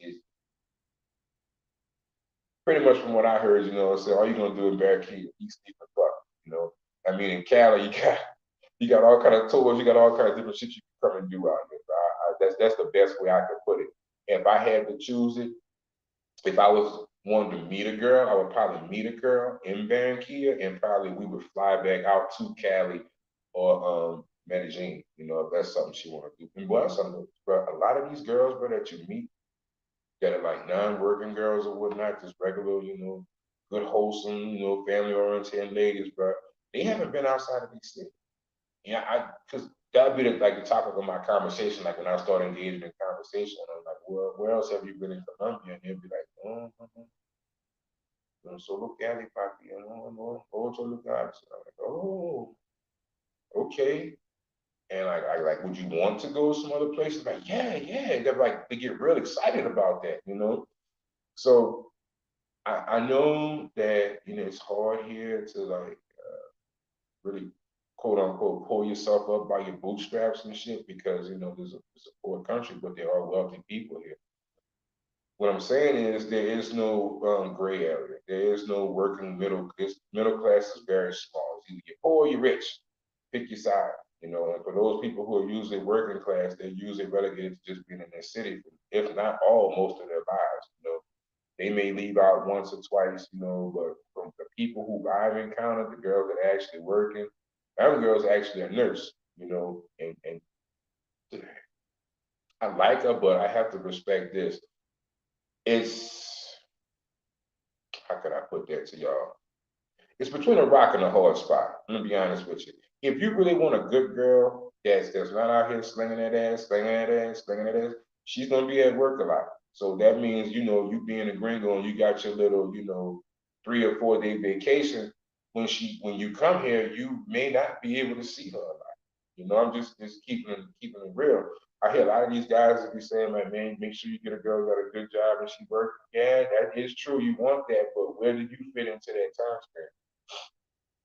pretty much from what I heard, you know. So all you're gonna do in Barranquilla, eat, sleep, and fuck, you know. I mean, in Cali, you got all kind of tours, you got all kind of different shit you can come and do out here. That's the best way I could put it. If I had to choose it, if I was wanting to meet a girl, I would probably meet a girl in Barranquilla, and probably we would fly back out to Cali or Medellin. You know, if that's something she want to do. And well, something, but a lot of these girls, bro, that you meet that are like non-working girls or whatnot, just regular, you know, good, wholesome, you know, family-oriented ladies, bro. They haven't been outside of these cities. Yeah, because that'd be like the topic of my conversation. Like when I start engaging in conversation, I'm like, well, where else have you been in Colombia? And they'll be like, solo Cali, papi, otro lugar. So I'm like, oh, okay. And like, would you want to go some other places? Like, yeah, yeah. They're like, they get real excited about that, you know. So I know that you know it's hard here to like really quote unquote pull yourself up by your bootstraps and shit because you know it's a poor country, but there are wealthy people here. What I'm saying is there is no gray area. There is no working middle. This middle class is very small. It's either you're poor or you're rich. Pick your side. You know, and for those people who are usually working class, they're usually relegated to just being in their city, if not all, most of their lives. You know, they may leave out once or twice, you know, but from the people who I've encountered, the girls that are actually working, that girl's actually a nurse, you know, and I like her, but I have to respect this. It's how could I put that to y'all? It's between a rock and a hard spot. I'm gonna be honest with you. If you really want a good girl that's not out here slinging that ass, slinging that ass, slinging that ass, she's gonna be at work a lot. So that means you know you being a gringo and you got your little 3 or 4 day vacation. When you come here, you may not be able to see her a lot. You know, I'm just keeping it real. I hear a lot of these guys that be saying, like, man, make sure you get a girl who got a good job and she works. Yeah, that is true. You want that, but where do you fit into that time span?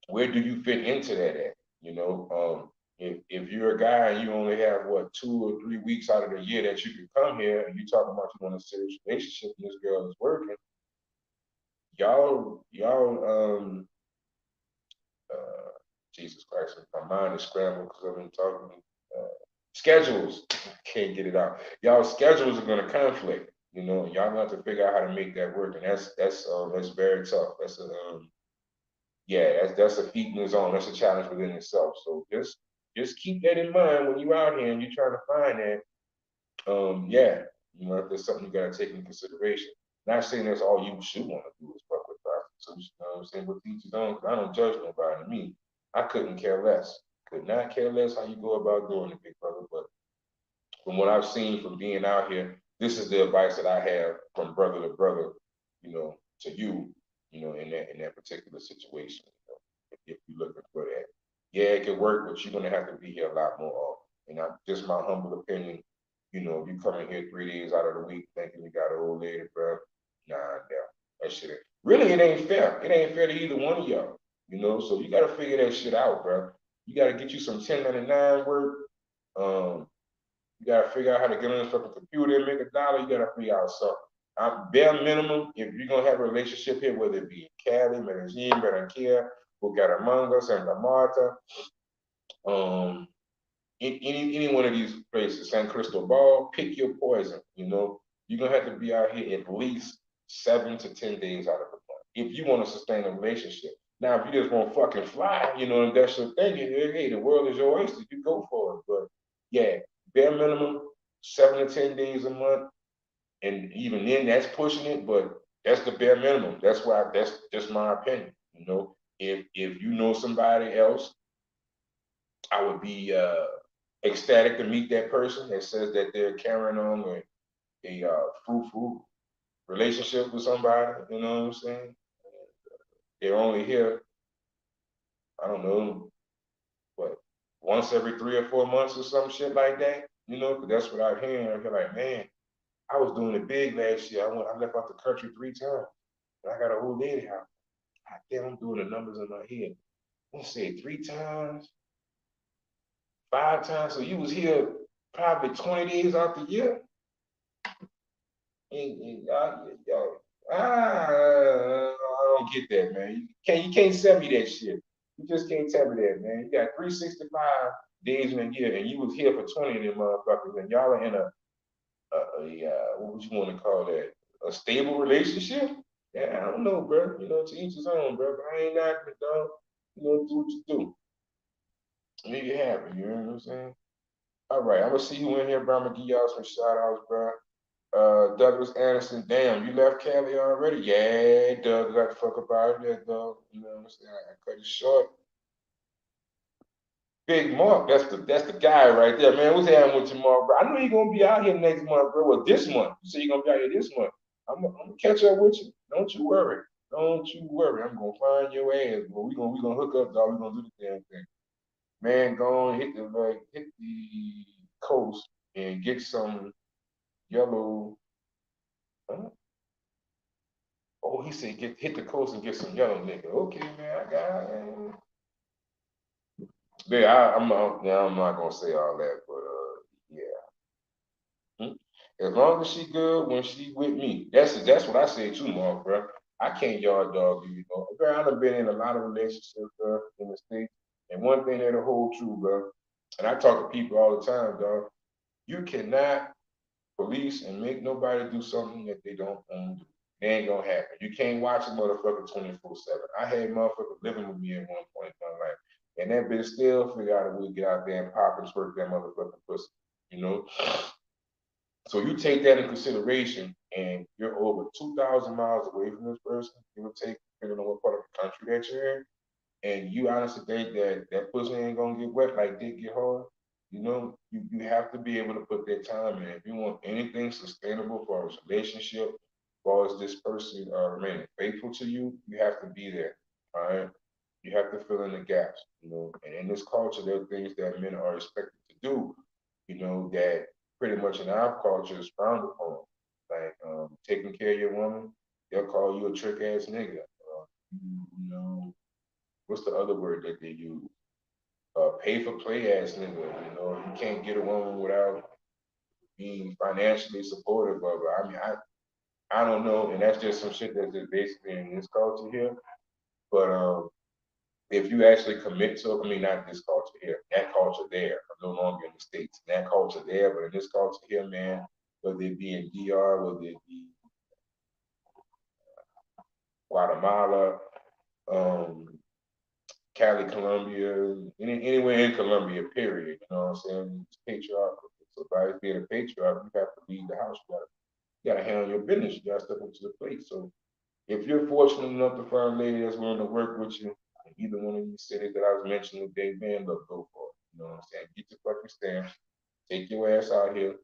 Where do you fit into that at? You know, if you're a guy and you only have what 2 or 3 weeks out of the year that you can come here and you talking about you want a serious relationship and this girl is working, y'all uh Jesus Christ, my mind is scrambled because I've been talking schedules. Can't get it out. Y'all schedules are gonna conflict. You know, y'all have to figure out how to make that work, and that's very tough. That's a yeah, that's a feat in its own. That's a challenge within itself. So just keep that in mind when you out here and you're trying to find that. Yeah, you know, if there's something you gotta take into consideration. Not saying that's all you should want to do is fuck with prostitutes. You know what I'm saying? But teach his own. 'Cause I don't judge nobody. Me, I couldn't care less. Could not care less how you go about doing it, big brother. But from what I've seen from being out here, this is the advice that I have from brother to brother, to you, in that particular situation. If you're looking for that, yeah, it can work, but you're gonna have to be here a lot more often. And just my humble opinion. If you come in here 3 days out of the week thinking you got an old lady, bro, nah, that shit. Really, it ain't fair. It ain't fair to either one of y'all. So you got to figure that shit out, bro. You got to get you some 1099 work. Um, you gotta figure out how to get on this fucking computer and make a dollar. You gotta figure out something. Bare minimum, if you're gonna have a relationship here, whether it be in Cali, Medellin, Barranquilla, Bucaramanga, Santa Marta, um, any one of these places, San Cristobal, pick your poison. You're gonna have to be out here at least 7 to 10 days out of the month if you want to sustain a relationship. Now, if you just want to fucking fly, and that's your thing, hey, the world is your oyster. You go for it. But yeah, bare minimum, 7 to 10 days a month, and even then, that's pushing it. But that's the bare minimum. That's just my opinion. If you know somebody else, I would be ecstatic to meet that person that says that they're carrying on a fruitful relationship with somebody. You know what I'm saying? They're only here, I don't know, what, once every 3 or 4 months or some shit like that. You know, 'cause that's what I'm hearing. I feel like, man, I was doing it big last year. I left out the country 3 times. And I got a old lady house. God damn, I'm doing the numbers in my head. Let's say 3 times, 5 times. So you was here probably 20 days out the year. And I don't get that, man. You can't sell me that shit. You just can't tell me that, man. You got 365 days in a year, and you was here for 20 of them motherfuckers, and y'all are in what would you want to call that? A stable relationship? Yeah, I don't know, bro. You know, to each his own, bro. But I ain't knocking it down. You know, do what you do. Make it happen. You know what I'm saying? All right, I'm gonna see you in here, bro. I'm gonna give y'all some shout outs, bro. Douglas Anderson, damn, you left Cali already? Yeah, Doug, got the fuck up out of there, Doug. You know what I'm saying? I cut it short. Big Mark, that's the guy right there, man. What's happening with you, Mark, bro? I know you're gonna be out here next month, bro. Well, this month. You say you're gonna be out here this month. I'm gonna catch up with you. Don't you worry. Don't you worry. I'm gonna find your ass, bro. We gonna hook up, dog. We gonna do the damn thing. Man, go on, hit the coast and get some yellow. Huh? Oh, he said hit the coast and get some yellow nigga. Okay, man, I got it. Yeah, I'm not gonna say all that, but yeah. Hmm? As long as she good when she with me. That's what I say too, Mark, bro. I can't yard dog you, Bro, I've been in a lot of relationships, bro, in the States. And one thing that'll hold true, bro. And I talk to people all the time, dog. You cannot police and make nobody do something that they don't want to do. It ain't gonna happen. You can't watch a motherfucker 24/7. I had motherfuckers living with me at one point in my life. And that bitch still figure out a way to get out there and pop and twerk that motherfucking pussy. You know? So you take that in consideration and you're over 2,000 miles away from this person, give or take, depending on what part of the country that you're in, and you honestly think that that pussy ain't gonna get wet like dick get hard, you have to be able to put that time in. If you want anything sustainable for a relationship, as far as this person remaining faithful to you, you have to be there. All right. You have to fill in the gaps, And in this culture, there are things that men are expected to do, that pretty much in our culture is frowned upon. Like taking care of your woman, they'll call you a trick ass nigga. You know, what's the other word that they use? Pay for play ass nigga. You can't get a woman without being financially supportive of her. I mean, I don't know, and that's just some shit that's just basically in this culture here. But if you actually commit to, I mean, not this culture here, that culture there, I'm no longer in the States, that culture there, but in this culture here, man, whether it be in DR, whether it be Guatemala, um, Cali, Colombia, anywhere in Colombia, period. You know what I'm saying? It's patriarchal. So by being a patriarch, you have to leave the house. You gotta handle your business. You gotta step up to the plate. So if you're fortunate enough to find a lady that's willing to work with you in either one of these cities that I was mentioning today, man, look, go for it. You know what I'm saying? Get your fucking stamps. Take your ass out here.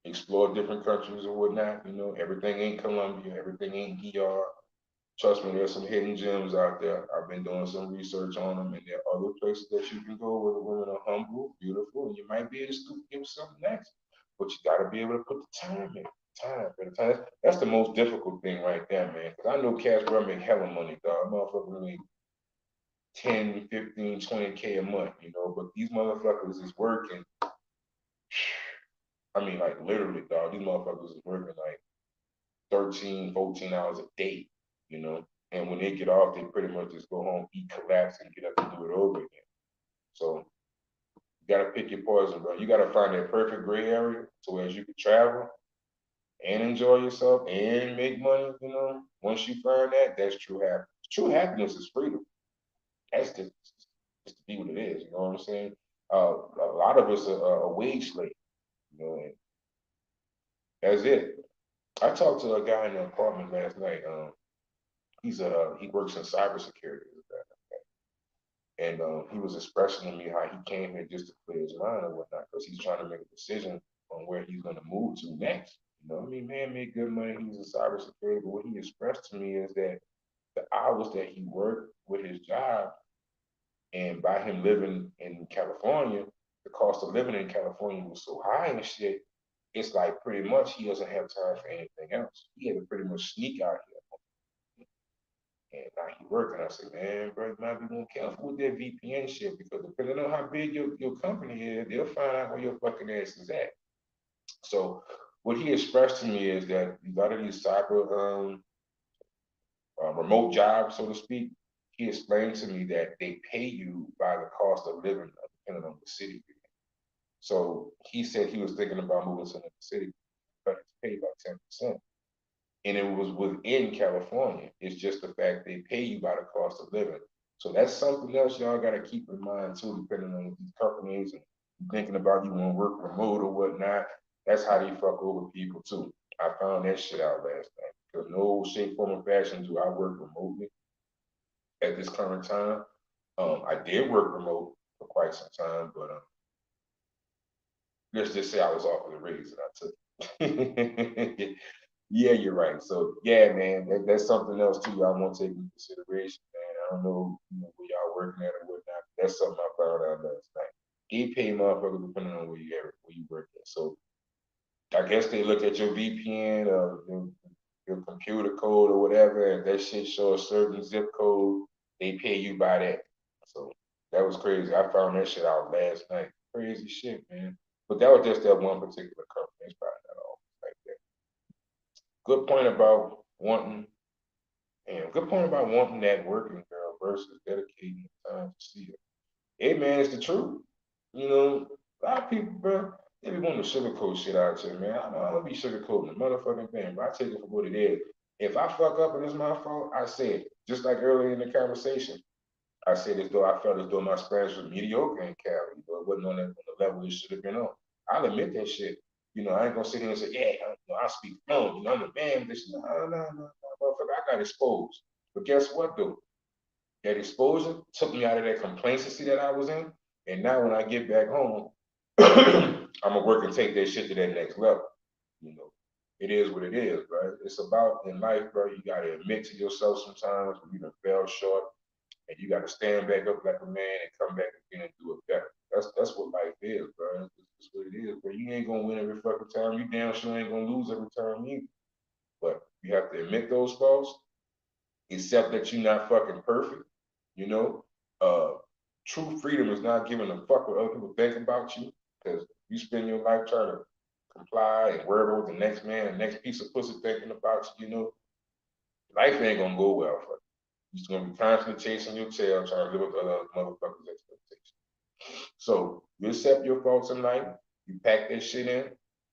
Explore different countries or whatnot. Everything ain't Colombia. Everything ain't DR. Trust me, there's some hidden gems out there. I've been doing some research on them, and there are other places that you can go where the women are humble, beautiful, and you might be able to scoop give something next. But you got to be able to put the time in. Time, for the time. That's the most difficult thing right there, man. Because I know cats where I make hella money, dog. Motherfuckers make 10, 15, 20K a month, But these motherfuckers is working. I mean, like literally, dog. These motherfuckers is working like 13, 14 hours a day, you know. And when they get off, they pretty much just go home, eat, collapse, and get up and do it over again. So you gotta pick your poison, bro. You gotta find that perfect gray area so as you can travel and enjoy yourself and make money. Once you find that, that's true happiness. True happiness is freedom. That's just to be what it is. You know what I'm saying? A lot of us are a wage slave. And that's it. I talked to a guy in the apartment last night. he works in cybersecurity, and he was expressing to me how he came here just to clear his mind and whatnot, because he's trying to make a decision on where he's going to move to next. You know, what I mean, man made good money. He was in cybersecurity, but what he expressed to me is that the hours that he worked with his job, and by him living in California, the cost of living in California was so high and shit. It's like pretty much he doesn't have time for anything else. He had to pretty much sneak out here. And now he working. I said, man, bro, you might be more careful with that VPN shit, because depending on how big your company is, they'll find out where your fucking ass is at. So what he expressed to me is that a lot of these cyber remote jobs, so to speak, he explained to me that they pay you by the cost of living, depending on the city. So he said he was thinking about moving to another city, but it's paid by 10%. And it was within California. It's just the fact they pay you by the cost of living. So that's something else y'all got to keep in mind too, depending on these companies and thinking about you want to work remote or whatnot. That's how they fuck over people too. I found that shit out last night. Because no shape, form, or fashion do I work remotely at this current time. I did work remote for quite some time, but let's just say I was offered a raise and I took it. Yeah, you're right. So yeah, man, that's something else too. I want to take into consideration, man. I don't know, where y'all working at or whatnot. That's something I found out last night. They pay motherfuckers depending on where you work at. So I guess they look at your VPN or your computer code or whatever, and that shit show a certain zip code. They pay you by that. So that was crazy. I found that shit out last night. Crazy shit, man. But that was just that one particular company. It's probably not all like that. Good point about wanting, and good point about wanting that working girl versus dedicating time to see her. Hey man, it's the truth. You know, a lot of people, bro, they be wanting to sugarcoat shit out here, man. I don't be sugarcoating the motherfucking thing, but I take it for what it is. If I fuck up and it's my fault, I say it. Just like earlier in the conversation, I said as though I felt as though my Spanish was mediocre in Cali, but it wasn't on the level it should have been on. I'll admit that shit. I ain't gonna sit here and say, yeah, I speak fluent. I'm a man. This, no, motherfucker. I got exposed. But guess what, though? That exposure took me out of that complacency that I was in. And now when I get back home, I'm gonna work and take that shit to that next level. You know, it is what it is, bro. It's about in life, bro. You gotta admit to yourself sometimes when you done fell short, and you gotta stand back up like a man and come back again and do it better. That's what life is, bro. That's what it is, bro. You ain't gonna win every fucking time. You damn sure ain't gonna lose every time either. But you have to admit those faults, accept that you're not fucking perfect. You know, uh, true freedom is not giving a fuck what other people think about you, because you spend your life trying to comply and worry about what the next man, the next piece of pussy thinking about you. Life ain't gonna go well for you. You're just gonna be constantly chasing your tail, trying to live up to other motherfuckers' expectations. So you accept your faults in life, you pack that shit in,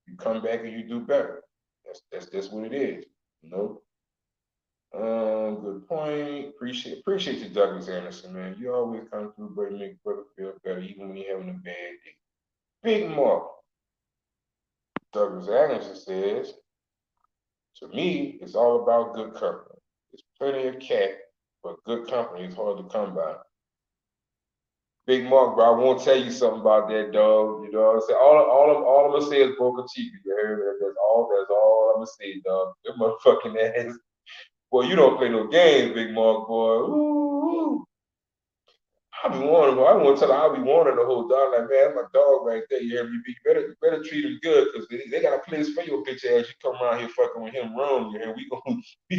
you come back and you do better. That's what it is, you know. Good point. Appreciate you, Douglas Anderson, man. You always come through, brother, make brother feel better, even when you're having a bad day. Big Mark. Douglas Anderson says, to me, it's all about good company. There's plenty of cat, but good company is hard to come by. Big Mark, bro, I won't tell you something about that, dog. You know what I'm saying? All I'm gonna say is Boca Chica. You heard that? That's all I'm gonna say, dog. That motherfucking ass. Boy, you don't play no games, Big Mark, boy. Ooh. I be wanting, I want to tell her I be wanting the whole dog. Like, man, that's my dog right there. You hear me? You better treat him good, because they got a place for your bitch ass. You come around here fucking with him wrong, you hear? We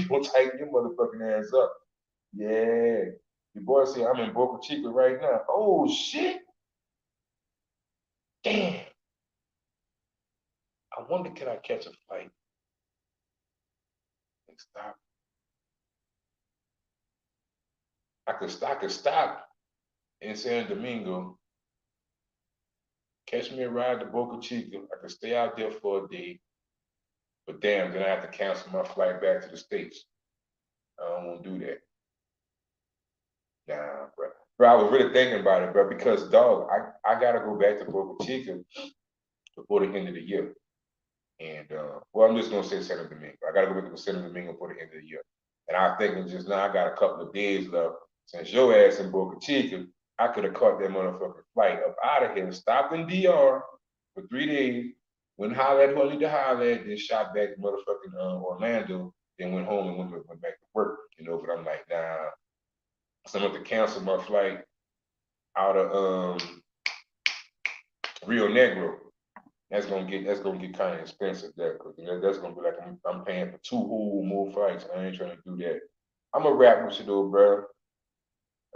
gonna tighten your motherfucking ass up. Yeah. Your boy say I'm in Boca Chica right now. Oh shit. Damn. I wonder can I catch a flight and stop? I could stop in San Domingo, catch me a ride to Boca Chica. I could stay out there for a day. But damn, then I have to cancel my flight back to the States. I don't want to do that. Nah, bro. Bro, I was really thinking about it, bro, because dog, I gotta go back to Boca Chica before the end of the year. And well, I'm just gonna say San Domingo. I gotta go back to San Domingo before the end of the year. And I thinking just now I got a couple of days left. Since your ass in Boca Chica, I could have caught that motherfucking flight up out of here, stopped in DR for 3 days, went holler at who I need to holler at, then shot back to motherfucking Orlando, then went home and went back to work, you know. But I'm like, nah, someone to cancel my flight out of Rio Negro. That's gonna get kind of expensive there, because that's gonna be like I'm paying for two whole more flights. I ain't trying to do that. I'm gonna wrap with you though, bro.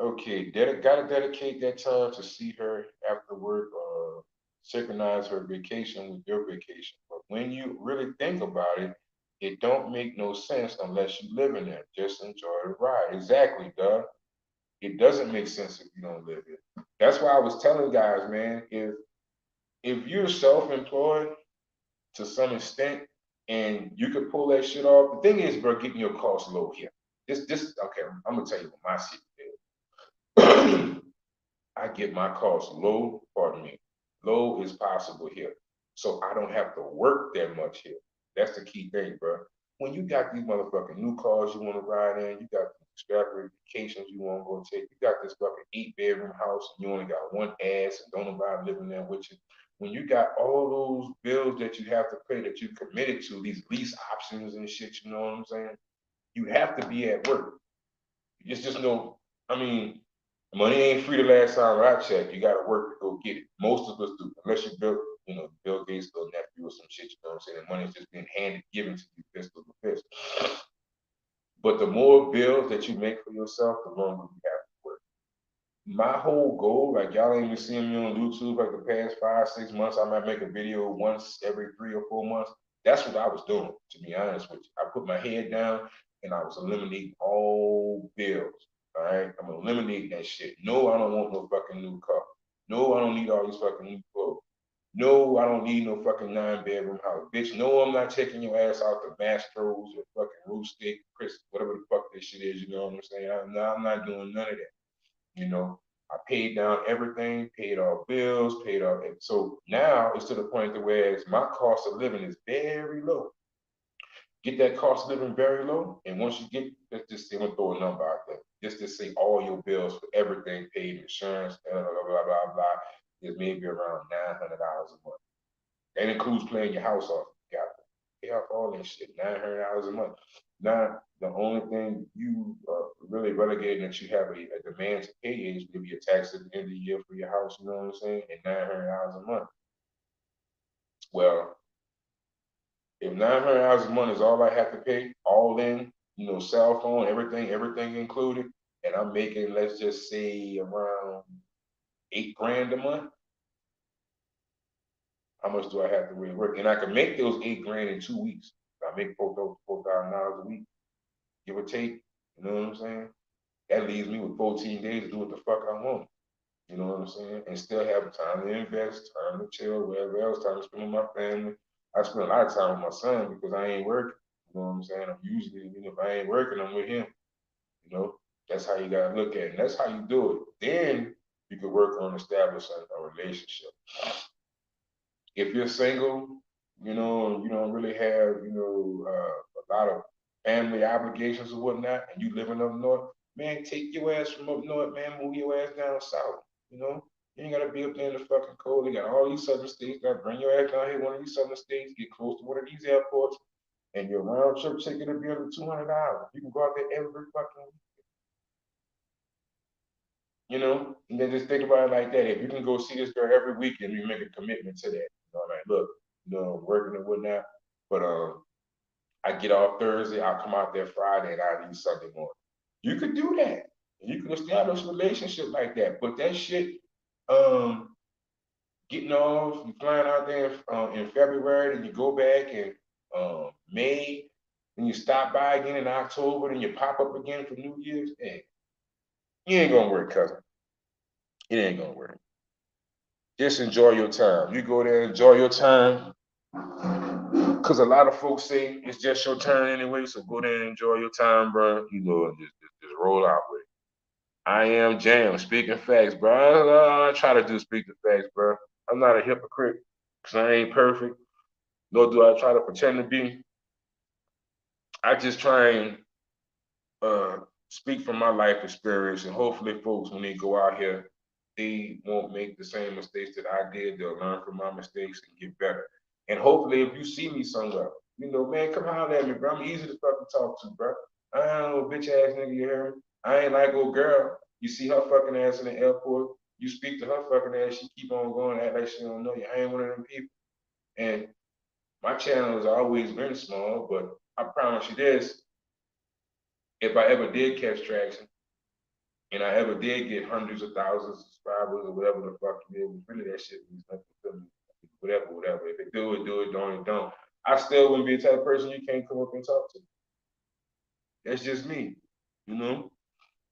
Okay, gotta dedicate that time to see her after work or synchronize her vacation with your vacation. But when you really think about it, it don't make no sense unless you live in there. Just enjoy the ride. Exactly, Doug. It doesn't make sense if you don't live it. That's why I was telling guys, man, if you're self-employed to some extent and you could pull that shit off, the thing is, bro, getting your costs low here. This okay, I'm gonna tell you what my secret is. I get my costs low, pardon me, low as possible here. So I don't have to work that much here. That's the key thing, bro. When you got these motherfucking new cars you want to ride in, you got these extravagant vacations you want to go take, you got this fucking 8 bedroom house and you only got one ass and don't nobody living there with you. When you got all those bills that you have to pay that you committed to, these lease options and shit, you know what I'm saying? You have to be at work. It's just no, I mean, money ain't free the last time I checked. You got to work to go get it. Most of us do, unless you built, Bill Gates' little nephew or some shit. You know what I'm saying? The money's just being handed, given to you, fist over fist. But the more bills that you make for yourself, the longer you have to work. My whole goal, like y'all ain't even seeing me on YouTube like the past 5, 6 months. I might make a video once every 3 or 4 months. That's what I was doing, to be honest with you. I put my head down and I was eliminating all bills. All right, I'm eliminating that shit. No, I don't want no fucking new car. No, I don't need all these fucking new clothes. No, I don't need no fucking 9 bedroom house. Bitch, no, I'm not taking your ass out to Mastro's or fucking Rooster, Chris, whatever the fuck this shit is, you know what I'm saying? I'm not doing none of that. You know, I paid down everything, paid all bills, paid all. So now it's to the point to where my cost of living is very low. Get that cost of living very low, and once you get, let's just say, I'm gonna throw a number out there. Just to say all your bills for everything paid, insurance, blah blah blah blah blah, is maybe around $900 a month. That includes paying your house off. You got to pay off all that shit, $900 a month. Now, the only thing you really relegating that you have a demand to pay is maybe your tax at the end of the year for your house, you know what I'm saying? And $900 a month. Well, if $900 a month is all I have to pay, all in, cell phone, everything included, and I'm making, let's just say, around 8 grand a month, how much do I have to really work? And I can make those 8 grand in 2 weeks. I make $4,000 a week, give or take. You know what I'm saying? That leaves me with 14 days to do what the fuck I want. You know what I'm saying? And still have time to invest, time to chill, wherever else, time to spend with my family. I spend a lot of time with my son because I ain't working. You know what I'm saying? I'm usually, if I ain't working, I'm with him. You know, that's how you gotta look at it. And that's how you do it. Then you can work on establishing a relationship. If you're single, you don't really have, a lot of family obligations or whatnot, and you living up north, man, take your ass from up north, man, move your ass down south. You know, you ain't gotta be up there in the fucking cold. They got all these southern states. Gotta bring your ass down here, one of these southern states, get close to one of these airports, and your round trip ticket will be under $200. You can go out there every fucking week. And then just think about it like that. If you can go see this girl every weekend, you make a commitment to that. Like, look, I'm working and whatnot, but I get off Thursday, I'll come out there Friday, and I leave Sunday morning. You could do that. You can establish a relationship like that. But that shit, um, getting off, you flying out there in February, and you go back in May, and you stop by again in October, and you pop up again for New Year's. Hey, you ain't gonna work, cousin. It ain't gonna work. Just enjoy your time. You go there, enjoy your time. Cause a lot of folks say it's just your turn anyway, so go there and enjoy your time, bro. And just roll out with it. I am Jam, speaking facts, bro. I try to do speak the facts, bro. I'm not a hypocrite, cause I ain't perfect, nor do I try to pretend to be. I just try and speak from my life experience, and hopefully, folks, when they go out here, they won't make the same mistakes that I did. They'll learn from my mistakes and get better. And hopefully, if you see me somewhere, man, come holler at me, bro. I'm easy to fucking talk to, bro. I ain't no bitch ass nigga, you hear me? I ain't like old girl. You see her fucking ass in the airport. You speak to her fucking ass. She keep on going, act like she don't know you. I ain't one of them people. And my channel has always been small, but I promise you this: if I ever did catch traction, and I ever did get hundreds of thousands of subscribers or whatever the fuck it is, really that shit means nothing to me. Whatever. If it do it, don't it don't. I still wouldn't be the type of person you can't come up and talk to. That's just me, you know?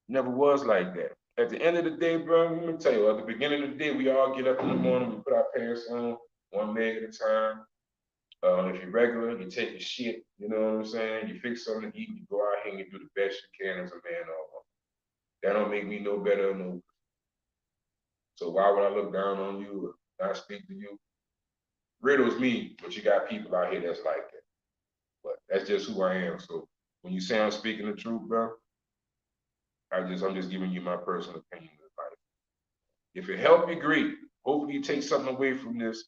Never was like that. At the end of the day, bro, let me tell you, at the beginning of the day, we all get up in the morning, we put our pants on, one leg at a time. If you're regular, you take your shit, you know what I'm saying? You fix something to eat, you go out here and you do the best you can as a man or woman. That don't make me no better or no. So why would I look down on you or not speak to you? Riddles me, but you got people out here that's like that. But that's just who I am. So when you say I'm speaking the truth, bro, I'm just giving you my personal opinion of life. If it helped you, great. Hopefully you take something away from this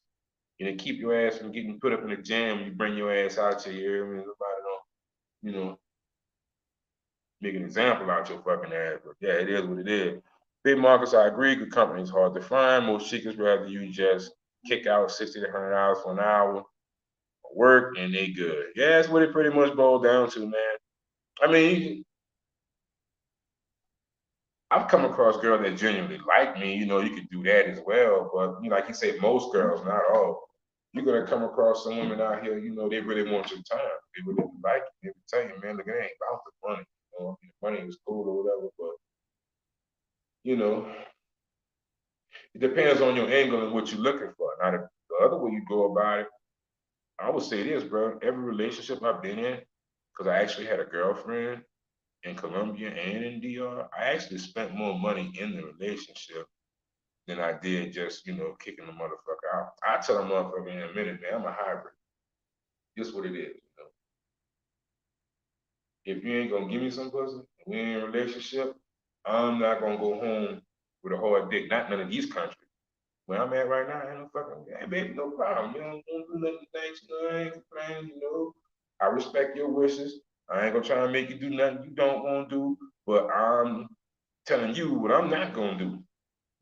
and it keep your ass from getting put up in a jam. You bring your ass out to you. I mean, nobody don't, make an example out your fucking ass. But yeah, it is what it is. Big markets, I agree. Good company is hard to find. Most chicks rather you just kick out $60 to $100 for an hour, work, and they good. Yeah, that's what it pretty much boiled down to, man. I mean, I've come across girls that genuinely like me. You could do that as well. But like you say, most girls, not all. You're gonna come across some women out here. They really want your time. They really like you. They will tell you, man, look, it ain't about the money. The money is cool or whatever, but you know, it depends on your angle and what you're looking for. Now, the other way you go about it, I would say this, bro. Every relationship I've been in, because I actually had a girlfriend in Colombia and in DR, I actually spent more money in the relationship than I did just, kicking the motherfucker out. I tell a motherfucker in a minute, man, I'm a hybrid. Just what it is. If you ain't gonna give me some pussy, we ain't in a relationship, I'm not gonna go home with a hard dick. Not none of these countries. Where I'm at right now, I ain't no fucking, hey, baby, no problem. Don't do nothing thanks, I ain't complaining. I respect your wishes. I ain't gonna try to make you do nothing you don't want to do, but I'm telling you what I'm not gonna do.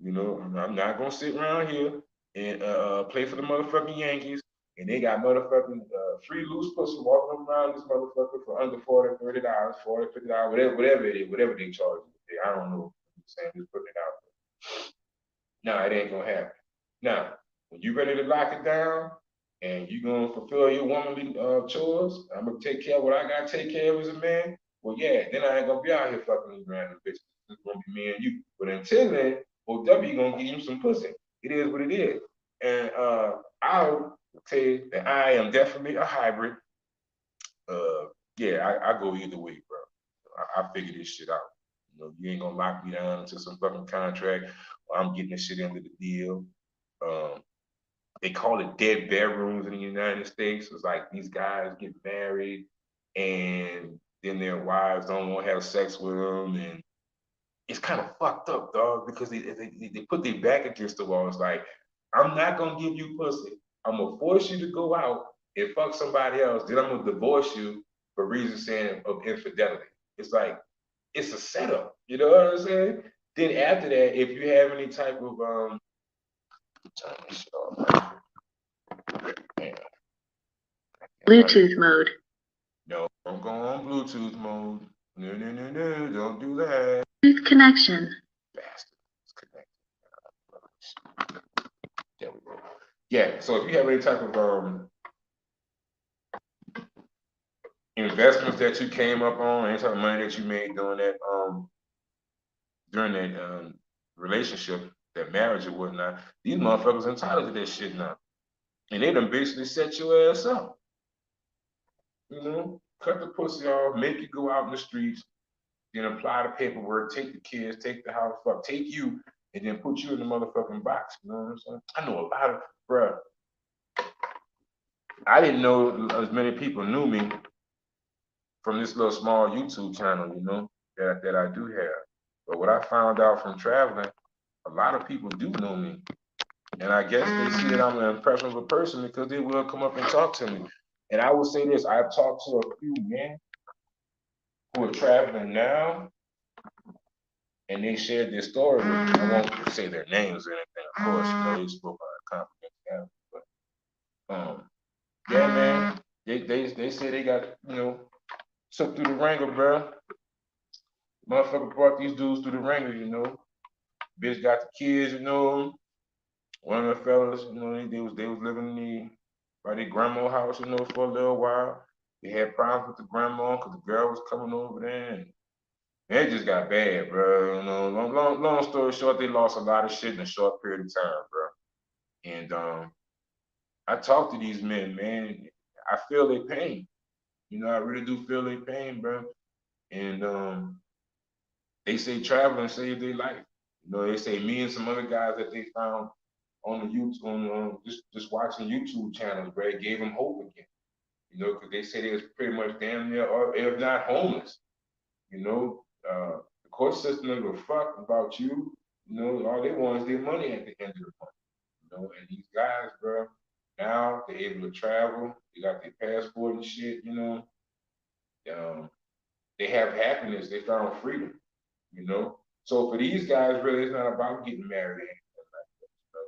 I'm not gonna sit around here and play for the motherfucking Yankees, and they got motherfucking free loose pussy walking around this motherfucker for under $40, $30, $40, $50, whatever it is, whatever they charge you. I don't know. I'm saying, just putting it out there. No, it ain't gonna happen. Now, when you ready to lock it down and you gonna fulfill your womanly chores, I'm gonna take care of what I gotta take care of as a man. Well, yeah, then I ain't gonna be out here fucking these random bitches. It's gonna be me and you. But until then, OW gonna give you some pussy. It is what it is. And I'll tell you that I am definitely a hybrid. Uh, yeah, I go either way, bro. I figure this shit out. You ain't gonna lock me down into some fucking contract. Or I'm getting this shit into the deal. Um, they call it dead bedrooms in the United States. It's like these guys get married and then their wives don't want to have sex with them, and it's kind of fucked up, dog, because they put their back against the wall. It's like, I'm not gonna give you pussy. I'm gonna force you to go out and fuck somebody else. Then I'm gonna divorce you for reasons saying of infidelity. It's like it's a setup. You know what I'm saying? Then after that, if you have any type of turn this shit off. Bluetooth mode. No, don't go on Bluetooth mode. No, don't do that. Bluetooth connection. Bastard. It's connected. There we go. Yeah, so if you have any type of investments that you came up on, any type of money that you made during that relationship, that marriage or whatnot, these motherfuckers entitled to that shit now. And they done basically set your ass up. Cut the pussy off, make you go out in the streets, then apply the paperwork, take the kids, take the house, take you, and then put you in the motherfucking box. You know what I'm saying? I know a lot of, bruh. I didn't know as many people knew me from this little small YouTube channel, that I do have. But what I found out from traveling, a lot of people do know me. And I guess they see that I'm an impressionable person because they will come up and talk to me. And I will say this, I've talked to a few men who are traveling now, and they shared their story with me. I won't say their names or anything, of course, they spoke about confidentiality. But yeah, man, they say they got, took through the wringer, bro. Motherfucker brought these dudes through the wringer. Bitch got the kids. One of the fellas, they was living in by their grandma house, for a little while. They had problems with the grandma because the girl was coming over there. And it just got bad, bro. Long story short, they lost a lot of shit in a short period of time, bro. And I talk to these men, man. I feel their pain. I really do feel their pain, bro. And they say traveling saved their life. They say me and some other guys that they found on the YouTube, just watching YouTube channels, bro, it gave them hope again. Because they say they was pretty much damn near, or if not homeless. The court system doesn't give a fuck about you. All they want is their money at the end of the month. And these guys, bro, now they're able to travel. They got their passport and shit. Um, they have happiness. They found freedom. So for these guys, really, it's not about getting married.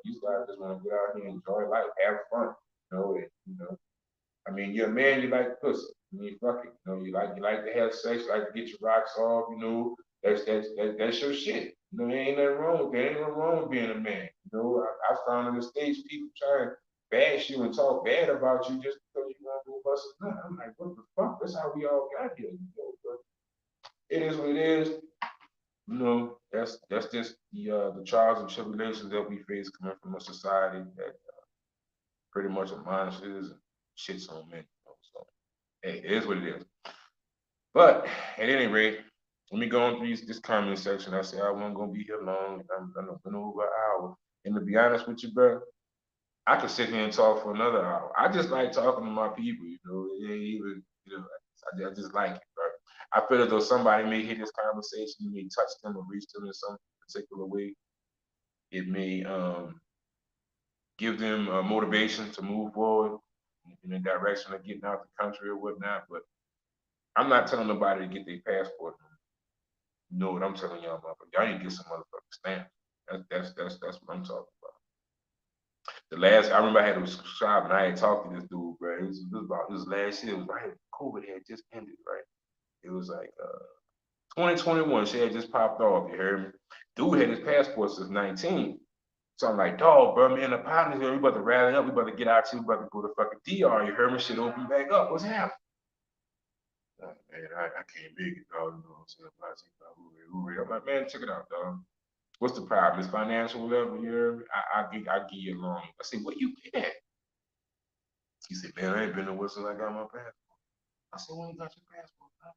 These guys just want to get out here and enjoy life, have fun. I mean, you're a man, you like pussy. I mean, fuck it. You like to have sex, you like to get your rocks off. That's your shit. There ain't nothing wrong with that. Ain't nothing wrong with being a man. I found in the States people trying to bash you and talk bad about you just because you want to go bust a nut. I'm like, what the fuck? That's how we all got here. But it is what it is. That's just the trials and tribulations that we face coming from a society that pretty much admonishes and shits on men. So hey, it is what it is. But at any rate, let me go on through this comment section. I said I wasn't gonna be here long. I'm gonna been over an hour. And to be honest with you, bro, I could sit here and talk for another hour. I just like talking to my people. It ain't even, I just like it, bro. I feel as though somebody may hear this conversation, it may touch them or reach them in some particular way. It may give them motivation to move forward in the direction of getting out the country or whatnot. But I'm not telling nobody to get their passport. You know what I'm telling y'all about? But y'all need to get some motherfucking stamp. That's what I'm talking about. I remember I had a shop and I had talked to this dude, bro. It was last year. It was right. COVID had just ended, right? It was like 2021. She had just popped off. You heard me? Dude had his passport since 19. So I'm like, dog, bro, me and the partners here, we about to rally up. We about to get out here. We about to go to fucking DR. You heard me? Shit open back up. What's happening? Oh, man, I can't make it, dog. You know what I'm saying? I'm like, man, check it out, dog. What's the problem? It's financial level, you hear me? I give you a loan. I said, where you been at? He said, man, I ain't been nowhere since I got my passport. I said, when you got your passport, man?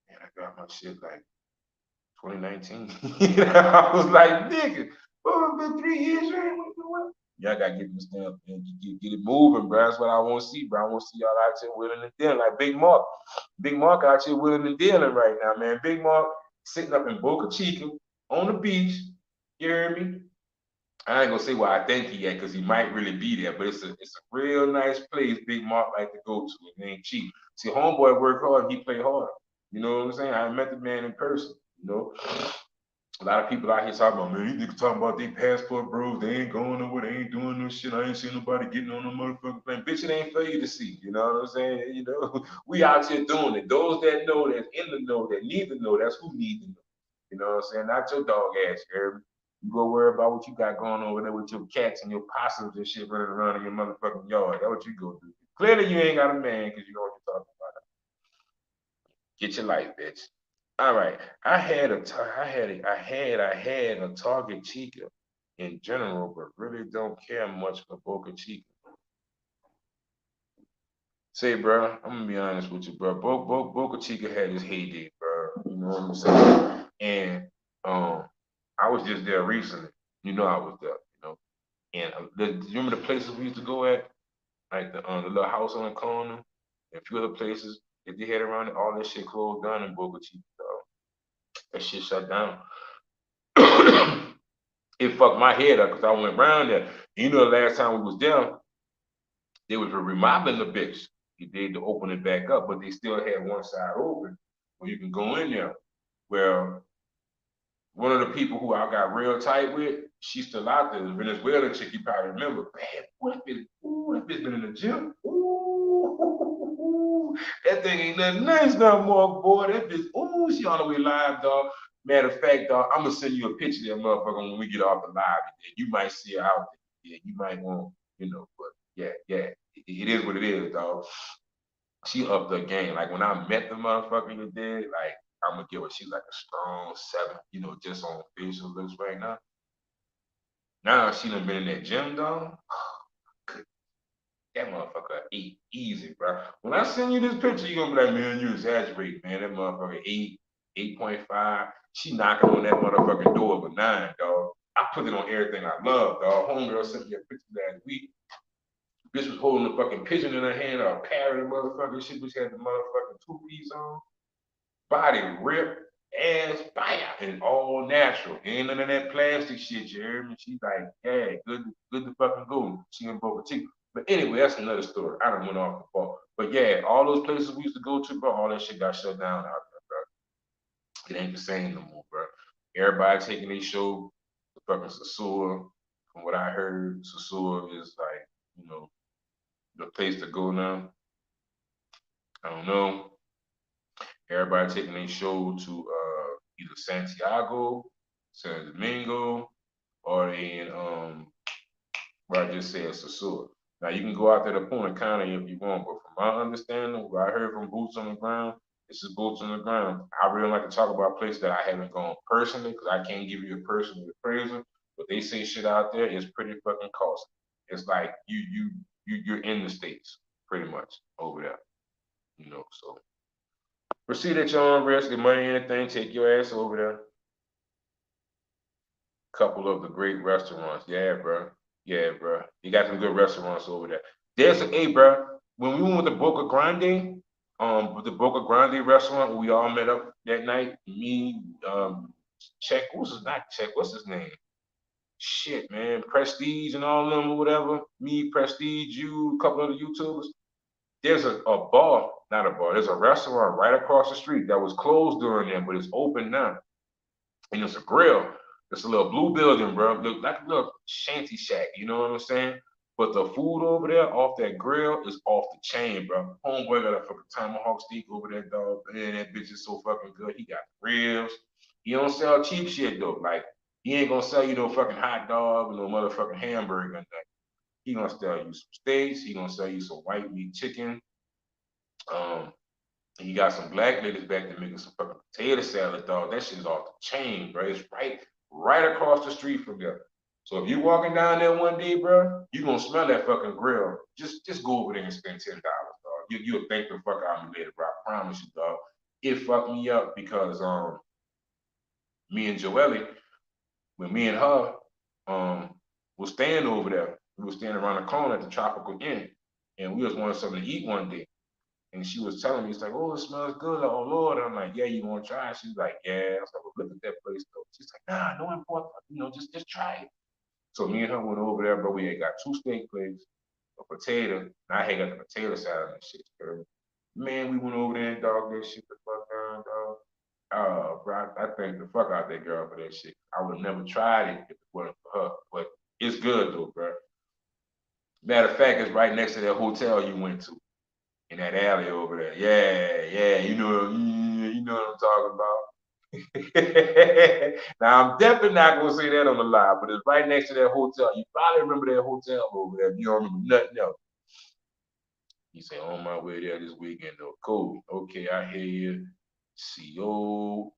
Man, I got my shit like 2019. I was like, nigga, it's been 3 years, you ain't doing. Y'all gotta get this stamp and get it moving, bro. That's what I want to see, bro. I want to see y'all out here willing and dealing. Like Big Mark. Big Mark out here willing and dealing right now, man. Big Mark sitting up in Boca Chica on the beach. You hear me? I ain't gonna say where I think he at because he might really be there, but it's a real nice place Big Mark like to go to. It ain't cheap. See, homeboy work hard, he play hard. You know what I'm saying? I met the man in person. A lot of people out here talking about, man, these niggas talking about they passport bros, they ain't going nowhere, they ain't doing no shit. I ain't seen nobody getting on no motherfucking plane. Bitch, it ain't for you to see. You know what I'm saying? We out here doing it. Those that know, that's in the know, that need to know, that's who need to know. You know what I'm saying? Not your dog ass, you heard me? You go worry about what you got going over there with your cats and your possums and shit running around in your motherfucking yard. That's what you go do. Clearly you ain't got a man because you know what you're talking about. Get your life, bitch. All right. I had a Target Chica in general, but really don't care much for Boca Chica. Say, bro, I'm gonna be honest with you, bro. Boca Chica had his heyday, bro. You know what I'm saying? And I was just there recently. I was there. And remember the places we used to go at, like the little house on the corner, and a few other places. If they had around all that shit closed down in Boca Chica, dog. That shit shut down. It fucked my head up because I went around there. You know, the last time we was there, they was remodeling the bitch. They did to open it back up, but they still had one side open where you can go in there. Well, one of the people who I got real tight with, she's still out there. The Venezuelan chick, you probably remember. Man, that bitch been in the gym. Ooh, that thing ain't nothing nice no more, boy. That bitch, ooh, she all the way live, dog. Matter of fact, dog, I'm gonna send you a picture of that motherfucker when we get off the live. You might see her out there. Yeah, you might want, but yeah, it is what it is, dog. She upped the game. Like when I met the motherfucker you did, like I'm gonna give her, she's like a strong 7, just on facial looks right now. Now she done been in that gym, dog. That motherfucker ate easy, bro. When I send you this picture, you gonna be like, man, you exaggerate, man. That motherfucker 8.5. She knocking on that motherfucking door of a 9, dog. I put it on everything I love, dog. Homegirl sent me a picture last week. Bitch was holding a fucking pigeon in her hand or a parrot, motherfucker. She just had the motherfucking 2-piece on. Body ripped, ass fire, and all natural. Ain't none of that plastic shit, you hear me? She's like, yeah, good to fucking go. She in Boca Chica. But anyway, that's another story. I done went off the ball. But yeah, all those places we used to go to, bro, all that shit got shut down out there, bro. It ain't the same no more, bro. Everybody taking their show to fucking Sasua. From what I heard, Sasua is like, the place to go now. I don't know. Everybody taking their show to either Santiago, San Domingo, or in where I just said Sasua. Now you can go out there to Punta Cana if you want, but from my understanding, what I heard from boots on the ground, this is boots on the ground. I really like to talk about places that I haven't gone personally because I can't give you a personal appraisal, but they say shit out there is pretty fucking costly. It's like you're in the States pretty much over there, so proceed at your own risk. The money, anything, take your ass over there. Couple of the great restaurants. Yeah, bro. Yeah, bro. You got some good restaurants over there. There's bro. When we went to Boca Grande, the Boca Grande restaurant where we all met up that night, me, Check, what's his name? Shit, man. Prestige and all of them or whatever. Me, Prestige, you, a couple of the YouTubers. There's a bar, not a bar, there's a restaurant right across the street that was closed during then, but it's open now. And it's a grill. It's a little blue building, bro. Look like a little shanty shack, you know what I'm saying? But the food over there off that grill is off the chain, bro. Homeboy got a fucking tomahawk steak over there, dog. Man, that bitch is so fucking good. He got ribs. He don't sell cheap shit though. Like he ain't gonna sell you no fucking hot dog or no motherfucking hamburger or nothing. He gonna sell you some steaks. He gonna sell you some white meat chicken. Um, and you got some black ladies back there making some fucking potato salad, dog. That shit is off the chain, bro. It's right across the street from there. So if you walking down there one day, bro, you gonna smell that fucking grill. Just go over there and spend $10, dog. You'll thank the fuck out of me later, bro. I promise you, dog. It fucked me up because me and Joelle, when me and her was staying over there, we were staying around the corner at the Tropical Inn, and we was wanting something to eat one day. And she was telling me, it's like, oh, it smells good. Like, oh, Lord. And I'm like, yeah, you want to try it? She's like, yeah. I was like, well, look at that place, though. She's like, nah, no important. Just try it. So me and her went over there, but we had got 2 steak plates, a potato, and I had got the potato salad and shit. Girl. Man, we went over there and dog that shit the fuck down, dog. Bro, I thank the fuck out that girl for that shit. I would have never tried it if it wasn't for her. But it's good, though, bro. Matter of fact, it's right next to that hotel you went to in that alley over there. Yeah, you know what I'm talking about. Now I'm definitely not gonna say that on the live, but it's right next to that hotel. You probably remember that hotel over there. You don't remember nothing else. You say on my way there this weekend though. Cool. Okay, I hear you. CO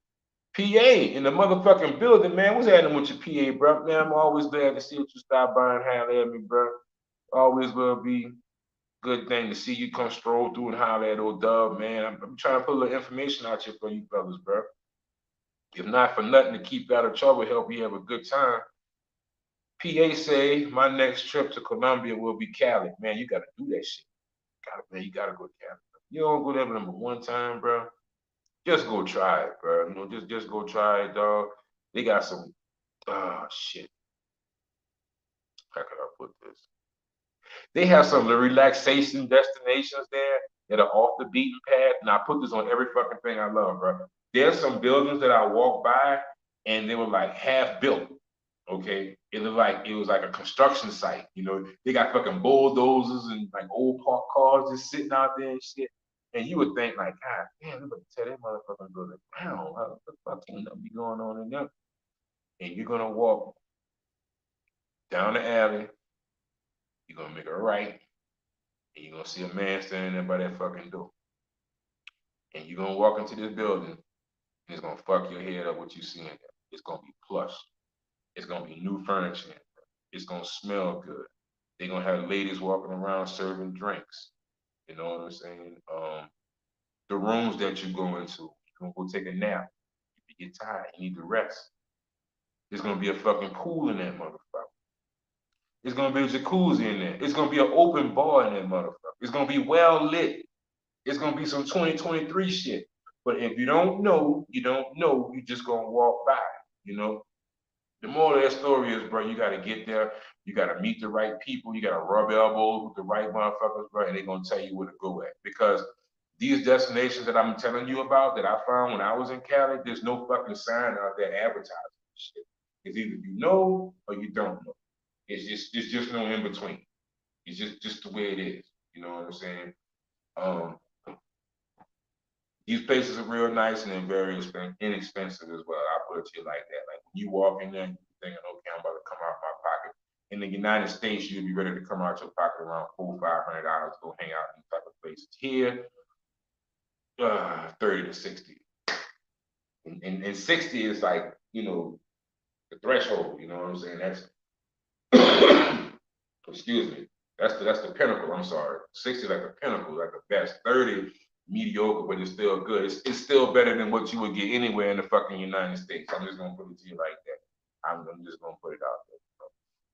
PA in the motherfucking building, man. What's happening with your PA, bro? Man, I'm always glad to see what you stop by and holler at me, bro. Always will be good thing to see you come stroll through and holler at old Dub, man. I'm trying to put a little information out here for you fellas, bro. If not for nothing to keep you out of trouble, help you have a good time. PA say my next trip to Colombia will be Cali. Man, you gotta do that shit. Man, you gotta go to Cali. You don't go there but one time, bro. Just go try it, bro. You know, just go try it, dog. They got some shit. How could I put this? They have some of the relaxation destinations there that are off the beaten path. And I put this on every fucking thing I love, bro. There's some buildings that I walked by and they were like half built. Okay. It was like a construction site. You know, they got fucking bulldozers and like old park cars just sitting out there and shit. And you would think like, God damn, they're gonna tear that motherfucker building down. What the fuck ain't nothing be going on in there? And you're gonna walk down the alley, you're gonna make a right, and you're gonna see a man standing there by that fucking door. And you're gonna walk into this building, and it's gonna fuck your head up what you see in there. It's gonna be plush. It's gonna be new furniture. It's gonna smell good. They're gonna have ladies walking around serving drinks. You know what I'm saying? The rooms that you go into, you're gonna go take a nap. If you get tired, you need to rest. There's gonna be a fucking pool in that motherfucker. It's gonna be a jacuzzi in there. It's gonna be an open bar in that motherfucker. It's gonna be well lit. It's gonna be some 2023 shit. But if you don't know, you don't know. You just gonna walk by. You know. The moral of that story is, bro, you gotta get there. You gotta meet the right people. You gotta rub elbows with the right motherfuckers, bro, and they're gonna tell you where to go at. Because these destinations that I'm telling you about that I found when I was in Cali, there's no fucking sign out there advertising shit. It's either you know or you don't know. It's just no in between. It's just the way it is. You know what I'm saying? Um, these places are real nice and they're very inexpensive as well. I put it to you like that. Like when you walk in there, you're thinking, okay, I'm about to come out of my pocket. In the United States, you'd be ready to come out your pocket around $400-500 to go hang out in these type of places. Here, 30 to 60. And 60 is like, the threshold, you know what I'm saying? That's excuse me. That's the pinnacle. I'm sorry. 60 like the pinnacle, like the best. 30 mediocre, but it's still good. It's still better than what you would get anywhere in the fucking United States. I'm just gonna put it to you like that. I'm just gonna put it out there.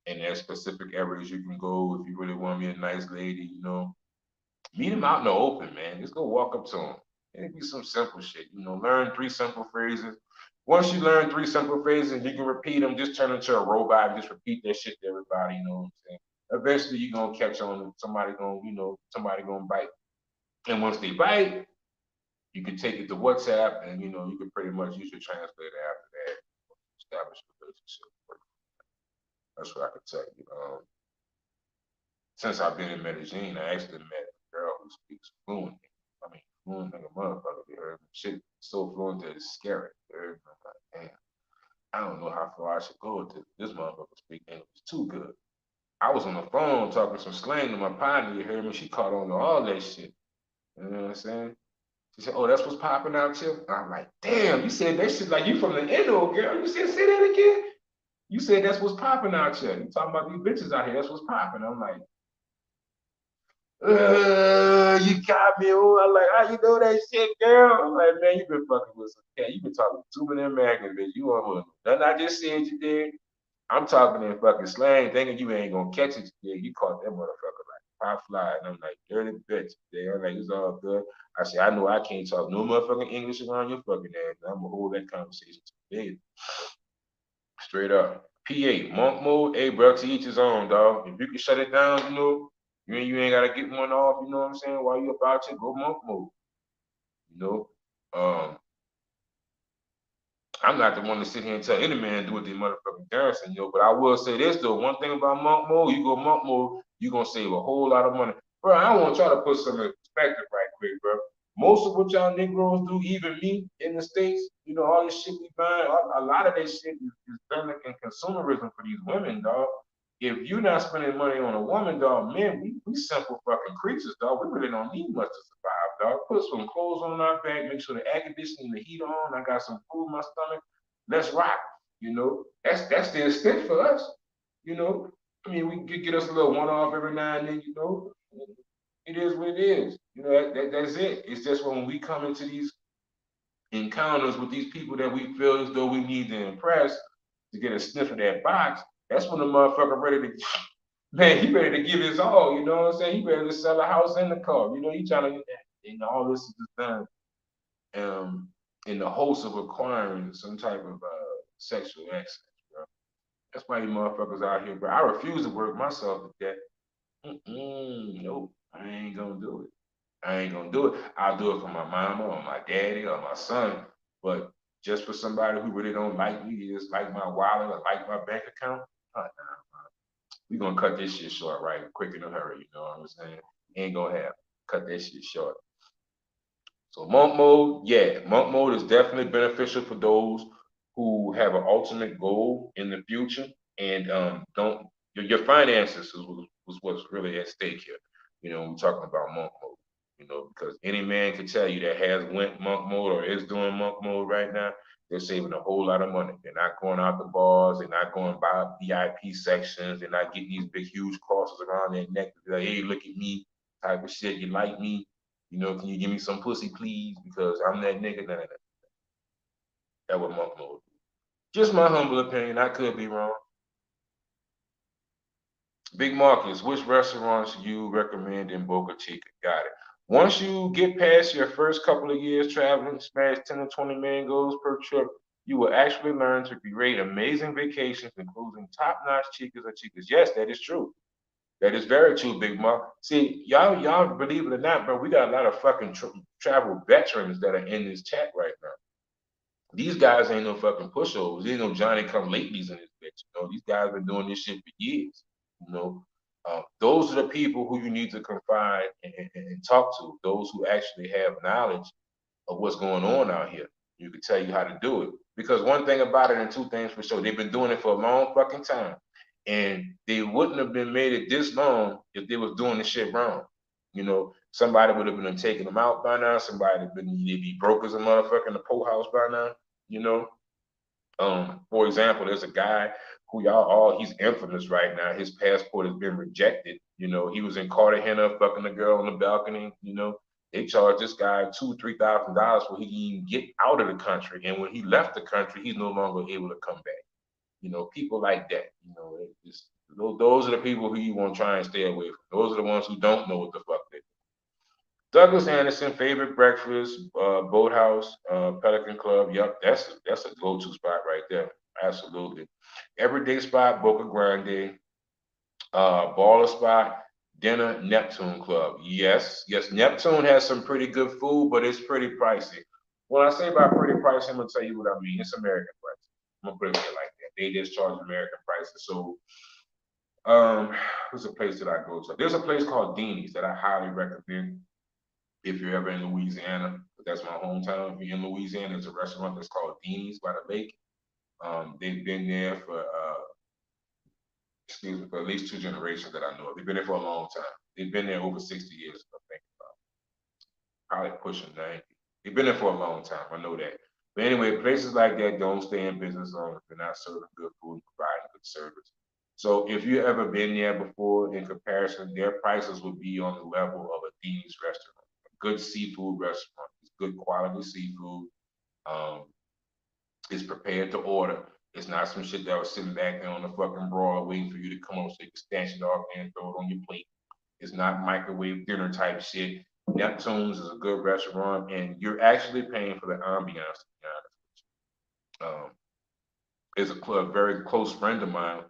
And there's specific areas you can go if you really want to be a nice lady, meet them out in the open, man. Just go walk up to them. It'd be some simple shit, learn 3 simple phrases. Once you learn 3 simple phrases, you can repeat them, just turn into a robot and just repeat that shit to everybody, you know what I'm saying? Eventually you're gonna catch on, somebody gonna bite. And once they bite, you can take it to WhatsApp and you can pretty much use your translator after that, establish a relationship. That's what I could tell you. Since I've been in Medellin, I actually met a girl who speaks fluent. I mean, fluent like a motherfucker. You heard me? Shit so fluent that it's scary. You heard me? I'm like, damn, I don't know how far I should go with this. This motherfucker speak English too good. I was on the phone talking some slang to my partner. You heard me? She caught on to all that shit. You know what I'm saying? She said, "Oh, that's what's popping out here." And I'm like, "Damn, you said that shit like you from the Indo, girl." You said, "Say that again." You said that's what's popping out here. You talking about these bitches out here? That's what's popping. I'm like, you got me. Oh, I'm like, how you know that shit, girl? I'm like, man, you been fucking with some cat. You been talking to too many Americans, bitch. You on with nothing I just said you did. I'm talking in fucking slang, thinking you ain't gonna catch it today. You caught that motherfucker like pop fly. And I'm like, dirty bitch. I'm like, it's all good. I said, I know I can't talk no motherfucking English around your fucking ass. I'm gonna hold that conversation today. Straight up. PA, monk mode, hey bro, to each his own, dog. If you can shut it down, you ain't gotta get one off, you know what I'm saying? While you about to go monk mode. You know? I'm not the one to sit here and tell any man to do what they motherfucking dancing, but I will say this though. One thing about monk mode, you go monk mode, you gonna save a whole lot of money. Bro, I want y'all to put some in perspective right quick, bro. Most of what y'all Negroes do, even me in the States, all this shit we buying, a lot of that shit is done in consumerism for these women, dog. If you're not spending money on a woman, dog, man, we simple fucking creatures, dog. We really don't need much to survive, dog. Put some clothes on our back, make sure the air conditioning, the heat on. I got some food in my stomach. Let's rock. That's the extent for us. You know, I mean, we could get us a little one off every now and then. It is what it is. That's it. It's just when we come into these encounters with these people that we feel as though we need to impress to get a sniff of that box. That's when the motherfucker ready to man, he ready to give his all, you know what I'm saying? He ready to sell a house and the car. He trying to And all this is just done um, in the hopes of acquiring some type of sexual access, bro. That's why you motherfuckers out here, bro. I refuse to work myself to death. Nope, I ain't gonna do it. I ain't gonna do it. I'll do it for my mama or my daddy or my son. But just for somebody who really don't like me, just like my wallet or like my bank account, nah, we gonna cut this shit short right quick in a hurry. You know what I'm saying? Ain't gonna happen. Cut that shit short. So monk mode, yeah, monk mode is definitely beneficial for those who have an ultimate goal in the future and don't your finances was what's really at stake here. You know, we're talking about monk mode. You know, because any man can tell you that has went monk mode or is doing monk mode right now, they're saving a whole lot of money. They're not going out the bars, they're not going by VIP sections, they're not getting these big huge crosses around their neck to be like, hey, look at me, type of shit. You like me? You know, can you give me some pussy, please? Because I'm that nigga. Nah, nah, nah. That what monk mode. Just my humble opinion. I could be wrong. Big Marcus, which restaurants you recommend in Boca Chica? Got it. Once you get past your first couple of years traveling, smash 10 to 20 mangoes per trip, you will actually learn to create amazing vacations, including top-notch chicas or chicas. Yes, that is true. That is very true, Big Mark. See, y'all believe it or not, bro, we got a lot of fucking travel veterans that are in this chat right now. These guys ain't no fucking pushovers. There ain't no Johnny come latelys in this bitch. You know, these guys been doing this shit for years. You know, those are the people who you need to confide and talk to. Those who actually have knowledge of what's going on out here. You can tell you how to do it. Because one thing about it, and two things for sure, they've been doing it for a long fucking time. And they wouldn't have been made it this long if they was doing the shit wrong. You know, somebody would have been taking them out by now. Somebody would been they'd be broke as a motherfucker in the poorhouse by now. You know, for example, there's a guy who y'all all he's infamous right now. His passport has been rejected. You know, he was in Cartagena fucking a girl on the balcony. You know, they charged this guy $2,000-3,000 for he can even get out of the country. And when he left the country, he's no longer able to come back. You know, people like that. You know, those are the people who you want to try and stay away from. Those are the ones who don't know what the fuck they. Douglas Anderson, favorite breakfast, Boathouse, Pelican Club. Yep, that's a go-to spot right there. Absolutely. Everyday spot, Boca Grande. Baller spot, dinner, Neptune Club. Yes, yes, Neptune has some pretty good food, but it's pretty pricey. When I say about pretty pricey, I'm gonna tell you what I mean. It's American price. I'm gonna put it like that. They just charge American prices. So, what's a place that I go to? There's a place called Deanie's that I highly recommend if you're ever in Louisiana. That's my hometown. If you're in Louisiana, there's a restaurant that's called Deanie's by the lake. They've been there for excuse me, for at least two generations that I know of. They've been there for a long time. They've been there over 60 years, I think, probably pushing 90. They've been there for a long time. I know that. But anyway, places like that don't stay in business long if they're not serving good food and providing good service. So if you've ever been there before, in comparison, their prices would be on the level of a Dean's restaurant, a good seafood restaurant. It's good quality seafood. Um, it's prepared to order. It's not some shit that was sitting back there on the fucking broad waiting for you to come on so you can snatch it off and throw it on your plate. It's not microwave dinner type shit. Neptune's is a good restaurant, and you're actually paying for the ambiance, to be honest. Is a very close friend of mine.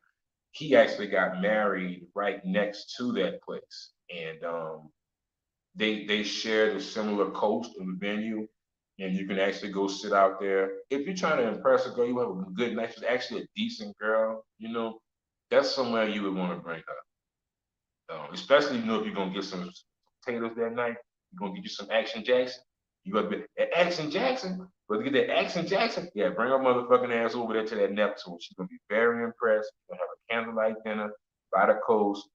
He actually got married right next to that place, and they share the similar coast of the venue, and you can actually go sit out there. If you're trying to impress a girl, you have a good night. She's actually a decent girl. You know, that's somewhere you would want to bring her. Especially if you're gonna get some potatoes that night. You're gonna get you some Action Jackson. You gotta be at Action Jackson. But to get that Action Jackson, yeah, bring her motherfucking ass over there to that Neptune. She's gonna be very impressed. You're gonna have a candlelight dinner by the coast,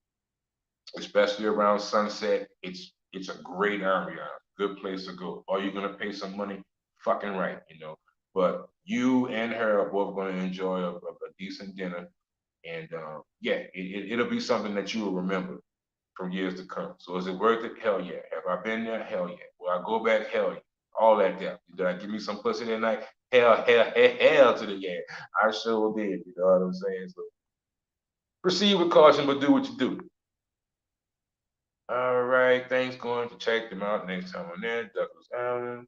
especially around sunset. It's a great area, good place to go. Are you gonna pay some money? Fucking right, you know. But you and her are both gonna enjoy a decent dinner, and yeah, it'll be something that you will remember from years to come. So is it worth it? Hell yeah. Have I been there? Hell yeah. Will I go back? Hell yeah. All that depth. Did I give me some pussy that night? Hell to the yeah. I sure did. You know what I'm saying? So proceed with caution, but do what you do. All right, thanks. Going to check them out next time on there. Douglas Allen.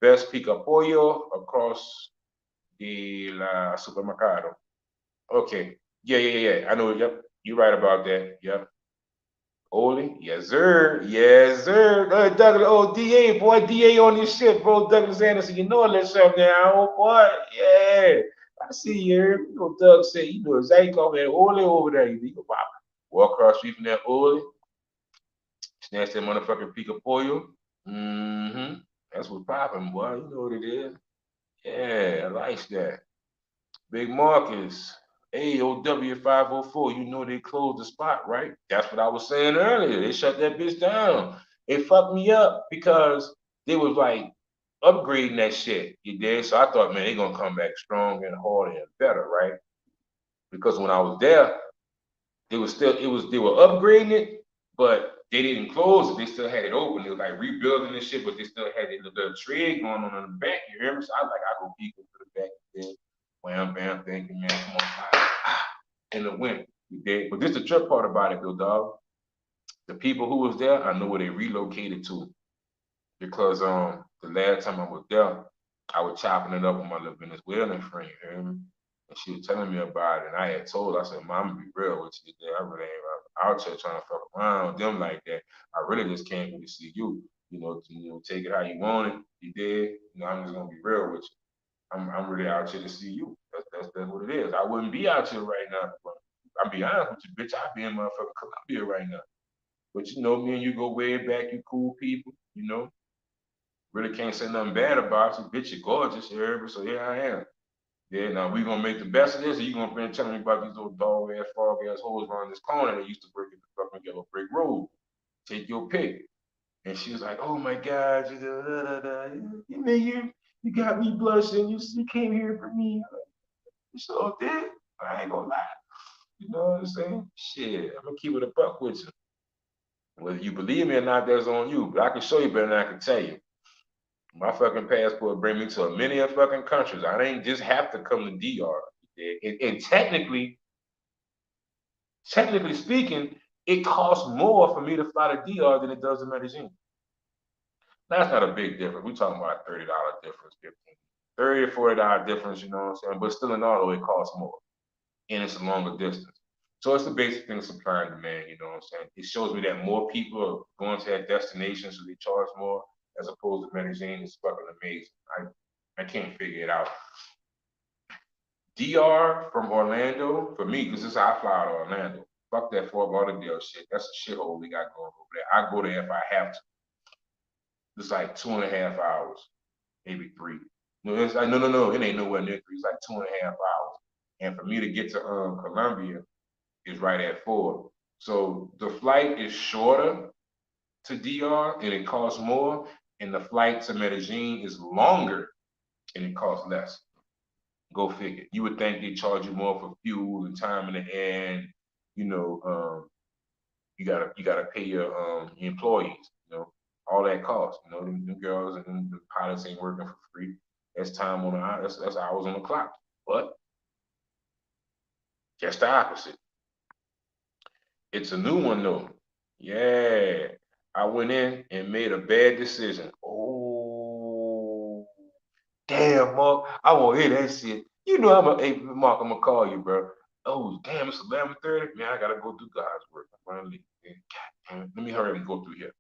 Best pica pollo across the la supermercado. Okay. Yeah, yeah, yeah, yeah. I know. Yep. You're right about that. Yep. Oli, yes sir, yes sir. Douglas, oh DA, boy, DA on this shit, bro. Douglas Anderson, you know that stuff now, oh boy, yeah. I see you. You know, Doug said, you know exactly call that Oli over there. You go pop, walk across the street from that Oli, snatch that motherfucking pico pollo. Mm-hmm. That's what's popping, boy. You know what it is. Yeah, I like that. Big Marcus, AOW 504, you know they closed the spot, right? That's what I was saying earlier. They shut that bitch down. It fucked me up because they was like upgrading that shit. You did. So I thought, man, they gonna come back strong and harder and better, right? Because when I was there, they were upgrading it, but they didn't close it. They still had it open. They was like rebuilding this shit, but they still had the little trade going on in the back. You hear me? So I was like, I go peek into the back and then wham bam thinking, man, come on, in the wind. You did. But this the trip part about it though, dog. The people who was there, I know where they relocated to because the last time I was there, I was chopping it up with my little Venezuelan friend, you hear me? And she was telling me about it, and I had told her, I said, Mom, I'm gonna be real with you today. I really ain't out here trying to fuck around with them like that. I really just came here to see you. Take it how you want it. You did. I'm just gonna be real with you. I'm really out here to see you. That's what it is. I wouldn't be out here right now. But I'll be honest with you, bitch. I'd be in motherfucking Colombia right now. But me and you go way back. You cool people. Really can't say nothing bad about you. Bitch, you're gorgeous, you heard me? So here I am. Yeah, now we gonna make the best of this, or you gonna be telling me about these little dog ass, frog ass hoes around this corner that used to work at the fucking yellow brick road. Take your pick. And she was like, "Oh my God, you mean you got me blushing. You came here for me. You sure did. I ain't gonna lie. You know what I'm saying? Shit, I'm gonna keep it a buck with you. Whether you believe me or not, that's on you. But I can show you better than I can tell you. My fucking passport bring me to a many of fucking countries. I didn't just have to come to DR. And technically speaking, it costs more for me to fly to DR than it does to Medellin. That's not a big difference. We're talking about $30 difference, 15, $30 to $40 difference, you know what I'm saying? But still in all, it costs more. And it's a longer distance. So it's the basic thing of supply and demand, you know what I'm saying? It shows me that more people are going to that destination, so they charge more as opposed to Medellin. It's fucking amazing. I can't figure it out. DR from Orlando, for me, because this is how I fly out of Orlando. Fuck that Fort Lauderdale shit. That's a shithole we got going over there. I go there if I have to. It's like 2.5 hours, maybe three. No, it's like no. It ain't nowhere near three. It's like 2.5 hours. And for me to get to Columbia is right at 4. So the flight is shorter to DR and it costs more, and the flight to Medellin is longer and it costs less. Go figure. You would think they charge you more for fuel and time in the air, and you know, you gotta pay your employees. All that costs. Them girls and them pilots ain't working for free. That's time on the that's hours on the clock. But just the opposite. It's a new one though. Yeah. I went in and made a bad decision. Oh, damn, Mark. I won't hear that shit. Hey, Mark, I'm gonna call you, bro. Oh, damn, it's 11:30. Man, I gotta go do God's work. Finally, let me hurry up and go through here.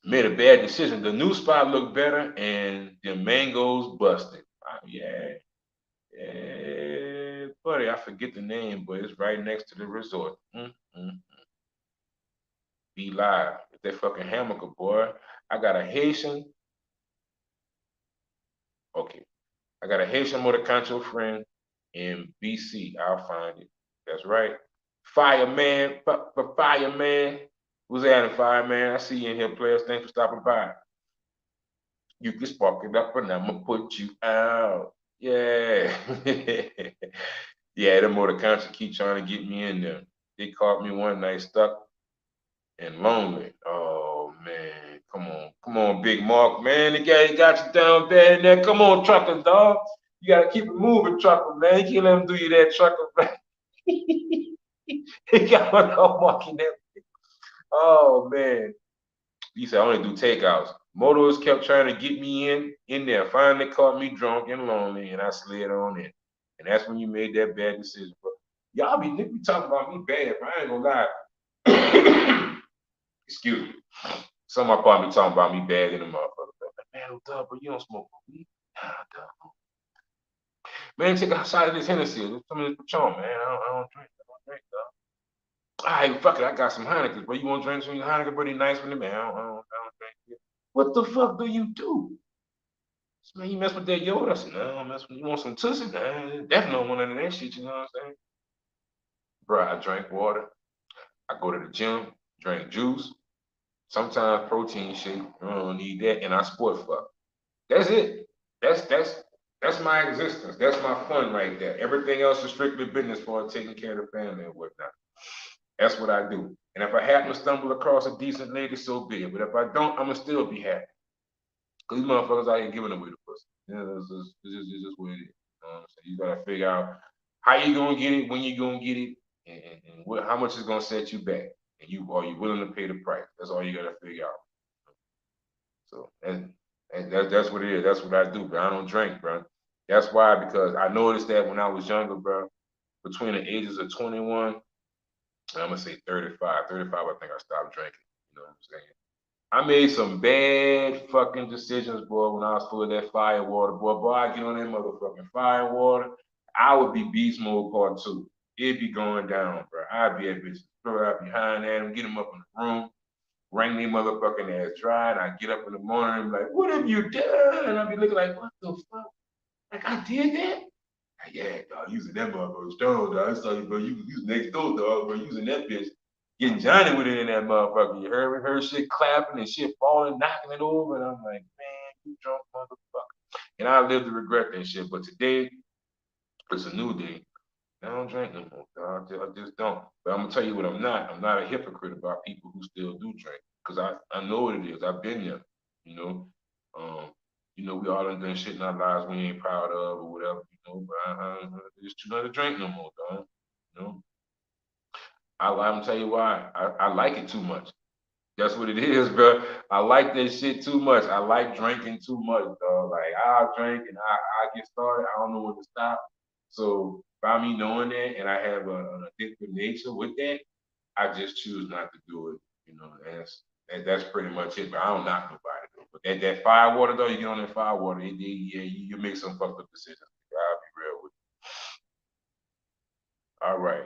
Made a bad decision. The new spot looked better, and the mangoes busted. Yeah, yeah, buddy. I forget the name, but it's right next to the resort. Be live. It's that fucking hammock, boy. I got a Haitian. Okay, I got a Haitian Motocancho friend in BC. I'll find it. That's right. Fireman, fireman. Who's that, fireman? I see you in here, players. Thanks for stopping by. You can spark it up and I'm gonna put you out. Yeah. Yeah, the Motocancho keep trying to get me in there. They caught me one night stuck and lonely. Oh man, come on, Big Mark, man. The guy got you down bad in there. Come on, trucker, dog. You gotta keep it moving, trucker, man. You can't let him do you that, trucker, man. He got one off marking that. Oh man. He said I only do takeouts. Motos kept trying to get me in there. Finally caught me drunk and lonely, and I slid on in. And that's when you made that bad decision, bro. Y'all be niggas be talking about me bad, bro. I ain't gonna lie. Excuse me. Some of my partners be talking about me bad in the motherfucker. Like, man, what's up, bro? You don't smoke weed? Nah, dog. Man, take a shot of this Hennessy. Some of this Patron, man. I don't drink. I don't drink, dog. All right, fuck it. I got some Heineken, bro. You want to drink some Heineken? Pretty nice with it, man. I don't drink. What the fuck do you do? Man, you mess with that Yoda? I said, no, I don't mess with you. Want some Tussie? Nah, definitely don't want none of that shit, you know what I'm saying? Bro, I drink water. I go to the gym, drink juice, sometimes protein shake. I don't need that. And I sport fuck. That's it. That's my existence. That's my fun right there. Everything else is strictly business for taking care of the family and whatnot. That's what I do. And if I happen to stumble across a decent lady, so be it. But if I don't, I'ma still be happy. Cause these motherfuckers out here giving away the pussy. It's just what it is. You know what I'm saying? You gotta figure out how you gonna get it, when you gonna get it, and what, how much is gonna set you back. And you are you willing to pay the price? That's all you gotta figure out. So and that's what it is. That's what I do, bro. I don't drink, bro. That's why, because I noticed that when I was younger, bro, between the ages of 21, I'm gonna say 35. 35, I think I stopped drinking. You know what I'm saying? I made some bad fucking decisions, boy, when I was full of that fire water, boy. Boy, I get on that motherfucking fire water. I would be beast mode part two. It'd be going down, bro. I'd be at bitches, throw out behind that and get them up in the room, wring their motherfucking ass dry, and I get up in the morning and be like, what have you done? And I'd be looking like, what the fuck? Like, I did that? Like, yeah, dog, using that motherfucker stone, dog. I saw you, bro. You next door, dog, bro. Using that bitch. Getting Johnny with it in that motherfucker. You heard me? Heard shit clapping and shit falling, knocking it over. And I'm like, man, you drunk motherfucker. And I live to regret that shit. But today, it's a new day. I don't drink no more, dog. I just don't. But I'm gonna tell you what I'm not. I'm not a hypocrite about people who still do drink. Cause I know what it is. I've been there. You know. Um, we all done shit in our lives we ain't proud of or whatever, but I just too not to drink no more, dog. You know. I'm gonna tell you why. I like it too much. That's what it is, bro. I like that shit too much. I like drinking too much, dog. Like I'll drink and I get started. I don't know when to stop. So by me knowing that, and I have an addictive nature with that, I just choose not to do it. That's pretty much it. But I don't knock nobody though. But that fire water though, you get on that fire water, yeah, you make some fucked up decisions. I'll be real with you. All right.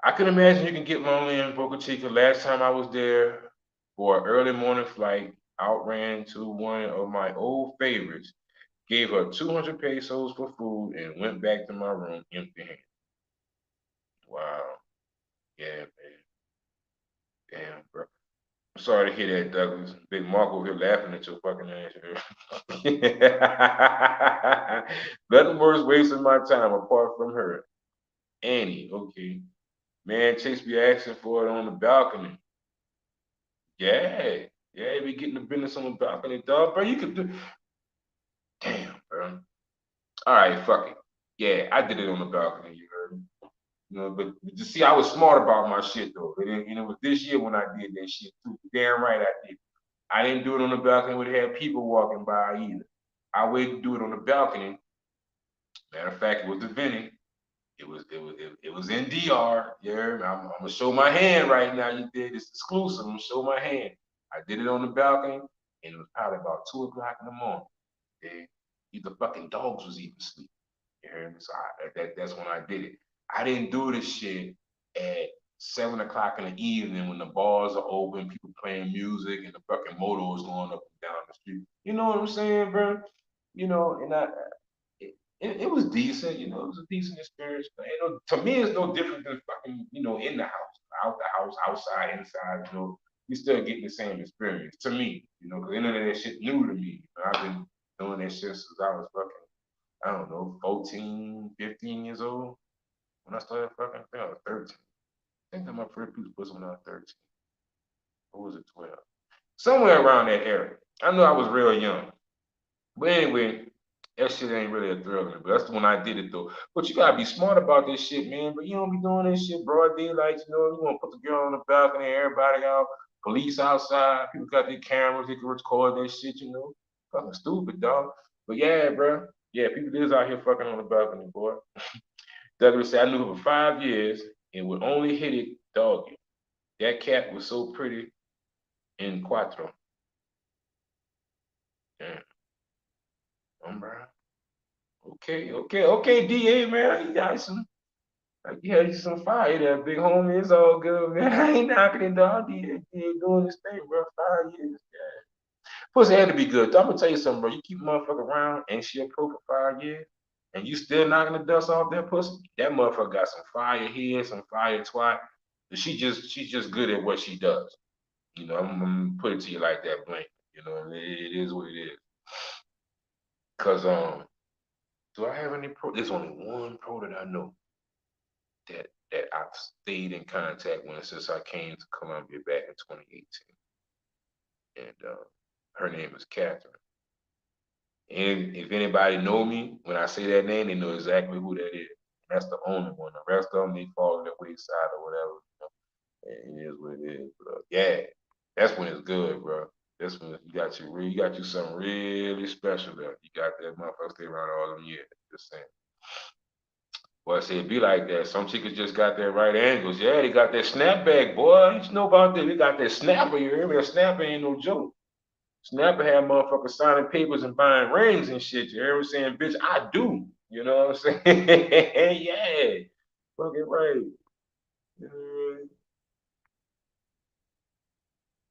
I can imagine you can get lonely in Boca Chica. Last time I was there for an early morning flight, outran to one of my old favorites, gave her 200 pesos for food, and went back to my room empty handed. Wow. Yeah, man. Damn, bro. I'm sorry to hear that, Douglas. Big Mark over here laughing at your fucking ass. Nothing worse wasting my time apart from her. Annie, okay. Man, Chase be asking for it on the balcony. Yeah. Yeah, be getting the business on the balcony, dog. Bro, you could do. Damn, bro. All right, fuck it. Yeah, I did it on the balcony, you heard me. But you see, I was smart about my shit, though. It was this year when I did that shit, too. Damn right I did. I didn't do it on the balcony where they had people walking by either. I waited to do it on the balcony. Matter of fact, it was the Vinny. It was in DR. Yeah, I'm gonna show my hand right now. You did it's exclusive. I'm gonna show my hand. I did it on the balcony, and it was probably about 2 o'clock in the morning. Okay? The fucking dogs was even asleep. You hear me? So that's when I did it. I didn't do this shit at 7 o'clock in the evening when the bars are open, people playing music, and the fucking motor is going up and down the street. You know what I'm saying, bro? And it was decent. It was a decent experience. But, to me, it's no different than fucking, in the house, out the house, outside, inside. We still getting the same experience. To me, because none of that shit new to me. I've been doing that shit since I was fucking, I don't know, 14, 15 years old. When I started fucking, I think I was 13. I think that my first piece was when I was 13. Or was it 12? Somewhere around that area. I know I was real young. But anyway, that shit ain't really a thrill to me. But that's the one I did it though. But you gotta be smart about this shit, man. But you don't be doing this shit broad daylight. You want to put the girl on the balcony, everybody out. Police outside, people got their cameras, they can record that shit, Fucking stupid, dog. But yeah, bro. Yeah, people is out here fucking on the balcony, boy. Douglas said, I knew her for 5 years and would only hit it doggy. That cat was so pretty in cuatro. Damn, bro. Okay, DA, man. You got some, like, you had some fire there, big homie. It's all good, man. I ain't knocking it, dog. DA doing this thing, bro. 5 years. Yeah. Pussy had to be good. I'm gonna tell you something, bro. You keep a motherfucker around and she a pro for 5 years, and you still knocking the dust off that pussy. That motherfucker got some fire here, some fire twat. She's just good at what she does. I'm gonna put it to you like that, blank. It is what it is. Cause do I have any pro? There's only one pro that I know that I've stayed in contact with since I came to Columbia back in 2018, and her name is Catherine. And if anybody know me, when I say that name, they know exactly who that is. That's the only one. The rest of them, they fall on the wayside or whatever. And it is what it is. But yeah, that's when it's good, bro. That's when you got you something really special there. You got that motherfucker stay around all them years. Just saying. Boy, I say it be like that. Some chicks just got that right angles. Yeah, they got that snapback, boy. You know about that? They got that snapper. You hear me? A snapper ain't no joke. Snapper had motherfuckers signing papers and buying rings and shit. You hear me saying, bitch, I do. You know what I'm saying? Yeah. Fucking right. Uh,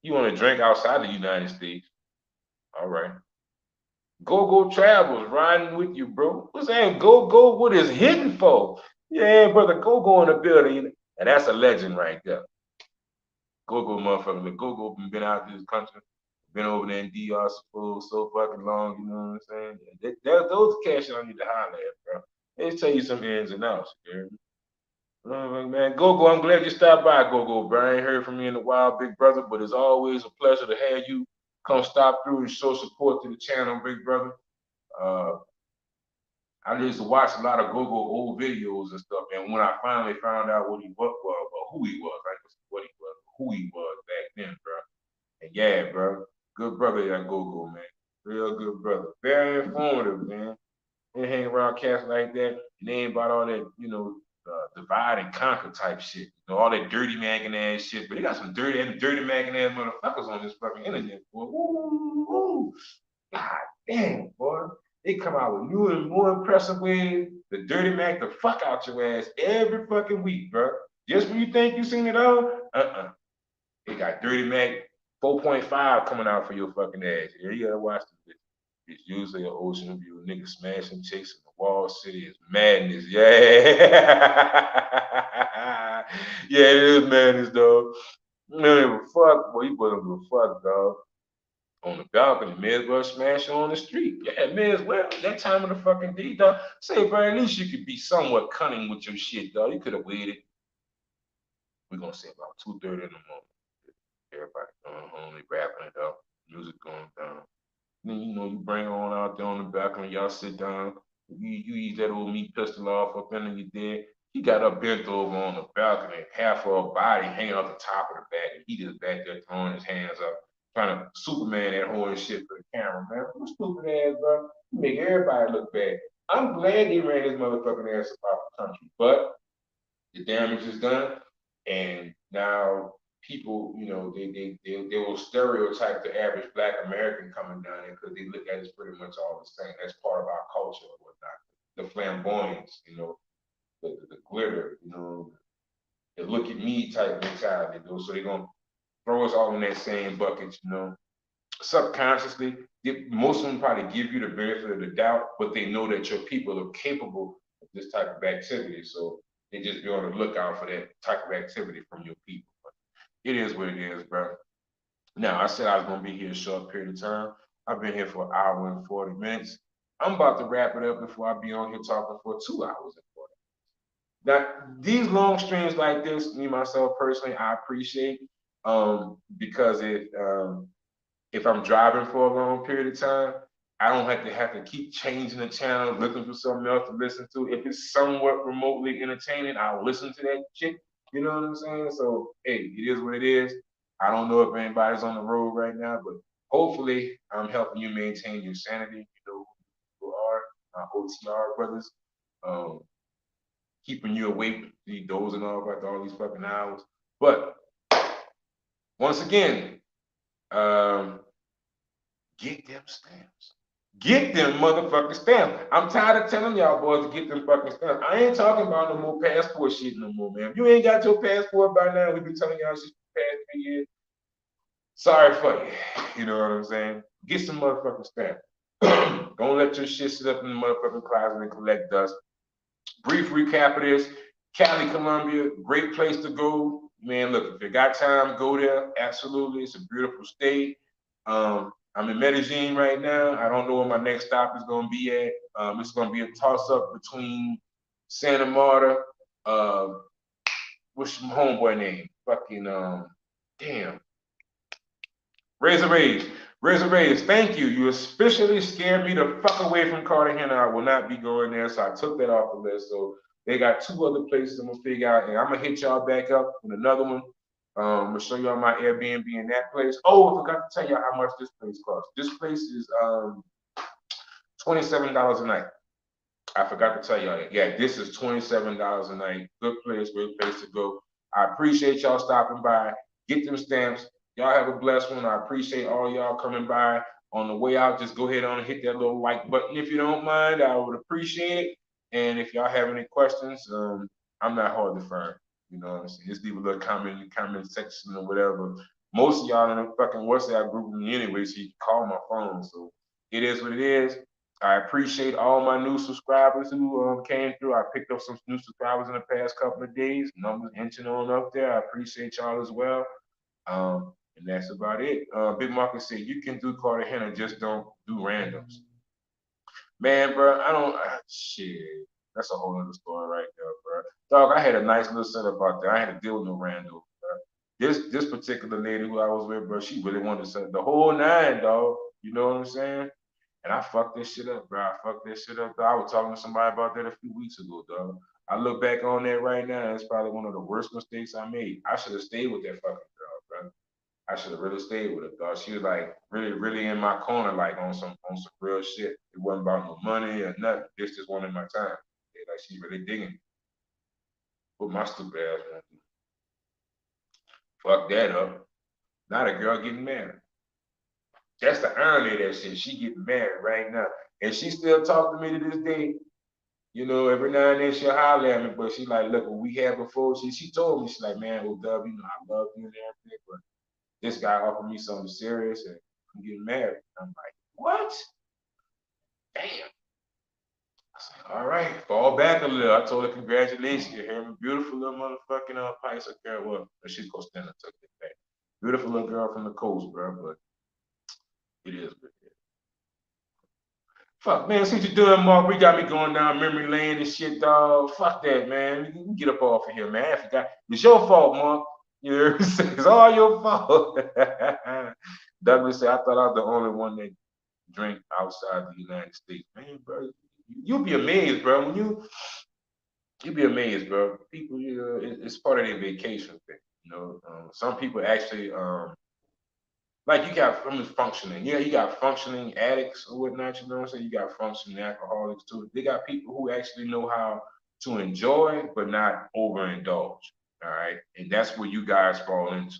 You want to drink outside the United States? All right. Go travels riding with you, bro. What's that? Go. What is hitting for? Yeah, brother. Go in the building, and that's a legend right there. Go motherfucker. The Go been out this country, been over there in DR for so fucking long. You know what I'm saying? Those cash I need to holler at, bro. They tell you some ins and outs. You man, Go. I'm glad you stopped by, Go, bro. I ain't heard from you in a while, big brother, but it's always a pleasure to have you come stop through and show support to the channel, big brother. Uh, I used to watch a lot of Go old videos and stuff, and when I finally found out what he was, or who he was, like what he was, who he was back then, bro. And yeah, bro, good brother that Go, man. Real good brother. Very informative, man. They hang around cats like that, and they ain't about all that, divide and conquer type shit. All that dirty macking ass shit. But they got some dirty macking ass motherfuckers on this fucking internet, boy. Ooh. God damn, boy. They come out with new and more impressive ways to dirty mac the fuck out your ass every fucking week, bro. Just when you think you seen it all, they got dirty mac 4.5 coming out for your fucking ass. Yeah, you gotta watch this. It's usually an ocean view. Niggas smashing chicks in the wall city. It's madness. Yeah. Yeah, it is madness, dog. Man, fuck. Boy, you put them to fuck, dog. On the balcony, may as well smash on the street. Yeah, may as well. That time of the fucking day, dog. Say, bro, at least you could be somewhat cunning with your shit, dog. You could have waited. We're gonna say about 2:30 in the morning. Everybody going home, they wrapping it up, music going down. Then you bring her on out there on the balcony, y'all sit down. You eat that old meat pistol off up under your dead. He got her bent over on the balcony, half of her body hanging off the top of the back, and he just back there throwing his hands up, trying to Superman that whole shit for the camera, man. What stupid ass, bro? You make everybody look bad. I'm glad he ran his motherfucking ass about the country, but the damage is done, and now people, they will stereotype the average Black American coming down there because they look at it as pretty much all the same. That's part of our culture or whatnot. The flamboyance, the glitter, the look at me type mentality, so they're gonna throw us all in that same bucket. Subconsciously, most of them probably give you the benefit of the doubt, but they know that your people are capable of this type of activity. So they just be on the lookout for that type of activity from your people. But it is what it is, bro. Now, I said I was going to be here a short period of time. I've been here for an hour and 40 minutes. I'm about to wrap it up before I be on here talking for 2 hours and 40. Now, these long streams like this, me myself personally, I appreciate because if I'm driving for a long period of time, I don't have to keep changing the channel, looking for something else to listen to. If it's somewhat remotely entertaining, I'll listen to that shit. You know what I'm saying? So hey, it is what it is. I don't know if anybody's on the road right now, but hopefully I'm helping you maintain your sanity. You know who you are, my OTR brothers. Um, Keeping you awake, you dozing off after all these fucking hours. But once again, um, get them stamps. Get them motherfucking stamps. I'm tired of telling y'all boys to get them fucking stamps. I ain't talking about no more passport shit no more, man. If you ain't got your passport by now, we've been telling y'all shit for the past 3 years. Sorry for you. You know what I'm saying? Get some motherfucking stamps. Don't let your shit sit up in the motherfucking closet and collect dust. Brief recap of this. Cali, Colombia, great place to go. Man, look, if you got time, go there. Absolutely. It's a beautiful state. I'm in Medellin right now. I don't know where my next stop is going to be at. It's going to be a toss up between Santa Marta. Uh, what's my homeboy name? Fucking, damn. Razor Rage. Razor Rage, thank you. You officially scared me the fuck away from Cartagena. I will not be going there, so I took that off the list. So they got two other places I'm gonna figure out, and I'm gonna hit y'all back up with another one. I'm gonna show y'all my Airbnb in that place. Oh, I forgot to tell y'all how much this place costs. This place is $27 a night. I forgot to tell y'all that. Yeah, this is $27 a night. Good place, great place to go. I appreciate y'all stopping by. Get them stamps. Y'all have a blessed one. I appreciate all y'all coming by. On the way out, just go ahead on and hit that little like button if you don't mind. I would appreciate it. And if y'all have any questions, I'm not hard to find. You know what I'm saying? Just leave a little comment in the comment section or whatever. Most of y'all in the fucking WhatsApp group with me anyway, so you can call my phone. So it is what it is. I appreciate all my new subscribers who came through. I picked up some new subscribers in the past couple of days. Numbers inching on up there. I appreciate y'all as well. And that's about it. Big Market said you can do Cartagena, just don't do randoms. Man, bro, I don't. Shit, that's a whole other story right there, bro. Dog, I had a nice little setup out there. I had to deal with no randos, bro. This particular lady who I was with, bro, she really wanted to set the whole nine, dog. You know what I'm saying? And I fucked this shit up, bro. I fucked this shit up. Dog. I was talking to somebody about that a few weeks ago, dog. I look back on that right now, and it's probably one of the worst mistakes I made. I should have stayed with that fucking girl, bro. I should have really stayed with her, dog. She was like really, really in my corner, like on some real shit. It wasn't about no money or nothing. This just wanted my time. Yeah, like she really digging me. Put my stupid ass on. Fuck that up. Now the girl getting married. That's the irony of that shit. She getting married right now. And she still talk to me to this day. You know, every now and then she'll holler at me, but she like, look, what we had before, she told me, she's like, man, well, Dub, you know, I love you and everything, but this guy offered me something serious and I'm getting married. I'm like, what? Damn. I said, all right, fall back a little. I told her, congratulations, you're having a beautiful little motherfucking Pikes. I care what. But she's gonna stand and took it back. Beautiful little girl from the coast, bro, but it is what it is. Fuck, man, see what you doing, Mark. We got me going down memory lane and shit, dog. Fuck that, man. You can get up off of here, man. I forgot. It's your fault, Mark. You know what I'm saying? It's all your fault. Douglas said, I thought I was the only one that drink outside the United States. Man, bro, you'll be amazed, bro. You'll be amazed, bro. People, you know, it's part of their vacation thing. You know, some people actually like you got from functioning. Yeah, you got functioning addicts or whatnot, you know what I'm saying? You got functioning alcoholics too. They got people who actually know how to enjoy but not overindulge. All right. And that's where you guys fall into.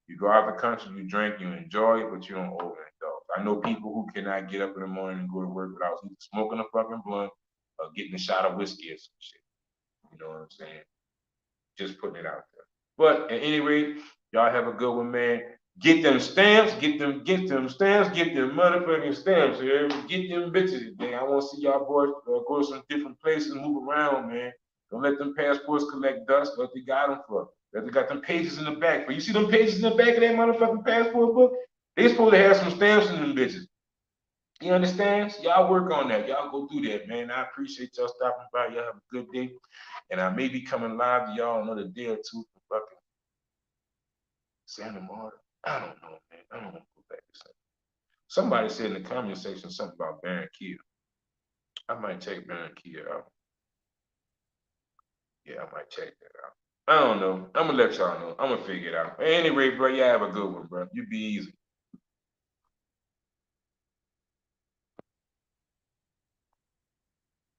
You go out of the country, you drink, you enjoy it, but you don't overindulge. I know people who cannot get up in the morning and go to work without either smoking a fucking blunt or getting a shot of whiskey or some shit. You know what I'm saying? Just putting it out there. But at any rate, y'all have a good one, man. Get them stamps, get them stamps, get them motherfucking stamps. Yeah? Get them bitches, man. I want to see y'all boys go to some different places, move around, man. Don't let them passports collect dust. What they got them for? That they got them pages in the back. But you see them pages in the back of that motherfucking passport book? They supposed to have some stamps in them bitches. You understand? So y'all work on that. Y'all go do that, man. I appreciate y'all stopping by. Y'all have a good day. And I may be coming live to y'all another day or two from fucking Santa Marta. I don't know, man. I don't want to go back to Santa. Somebody said in the comment section something about Barranquilla. I might check Barranquilla out. Yeah, I might check that out. I don't know. I'm gonna let y'all know. I'm gonna figure it out. Anyway, bro, you have a good one, bro. You be easy.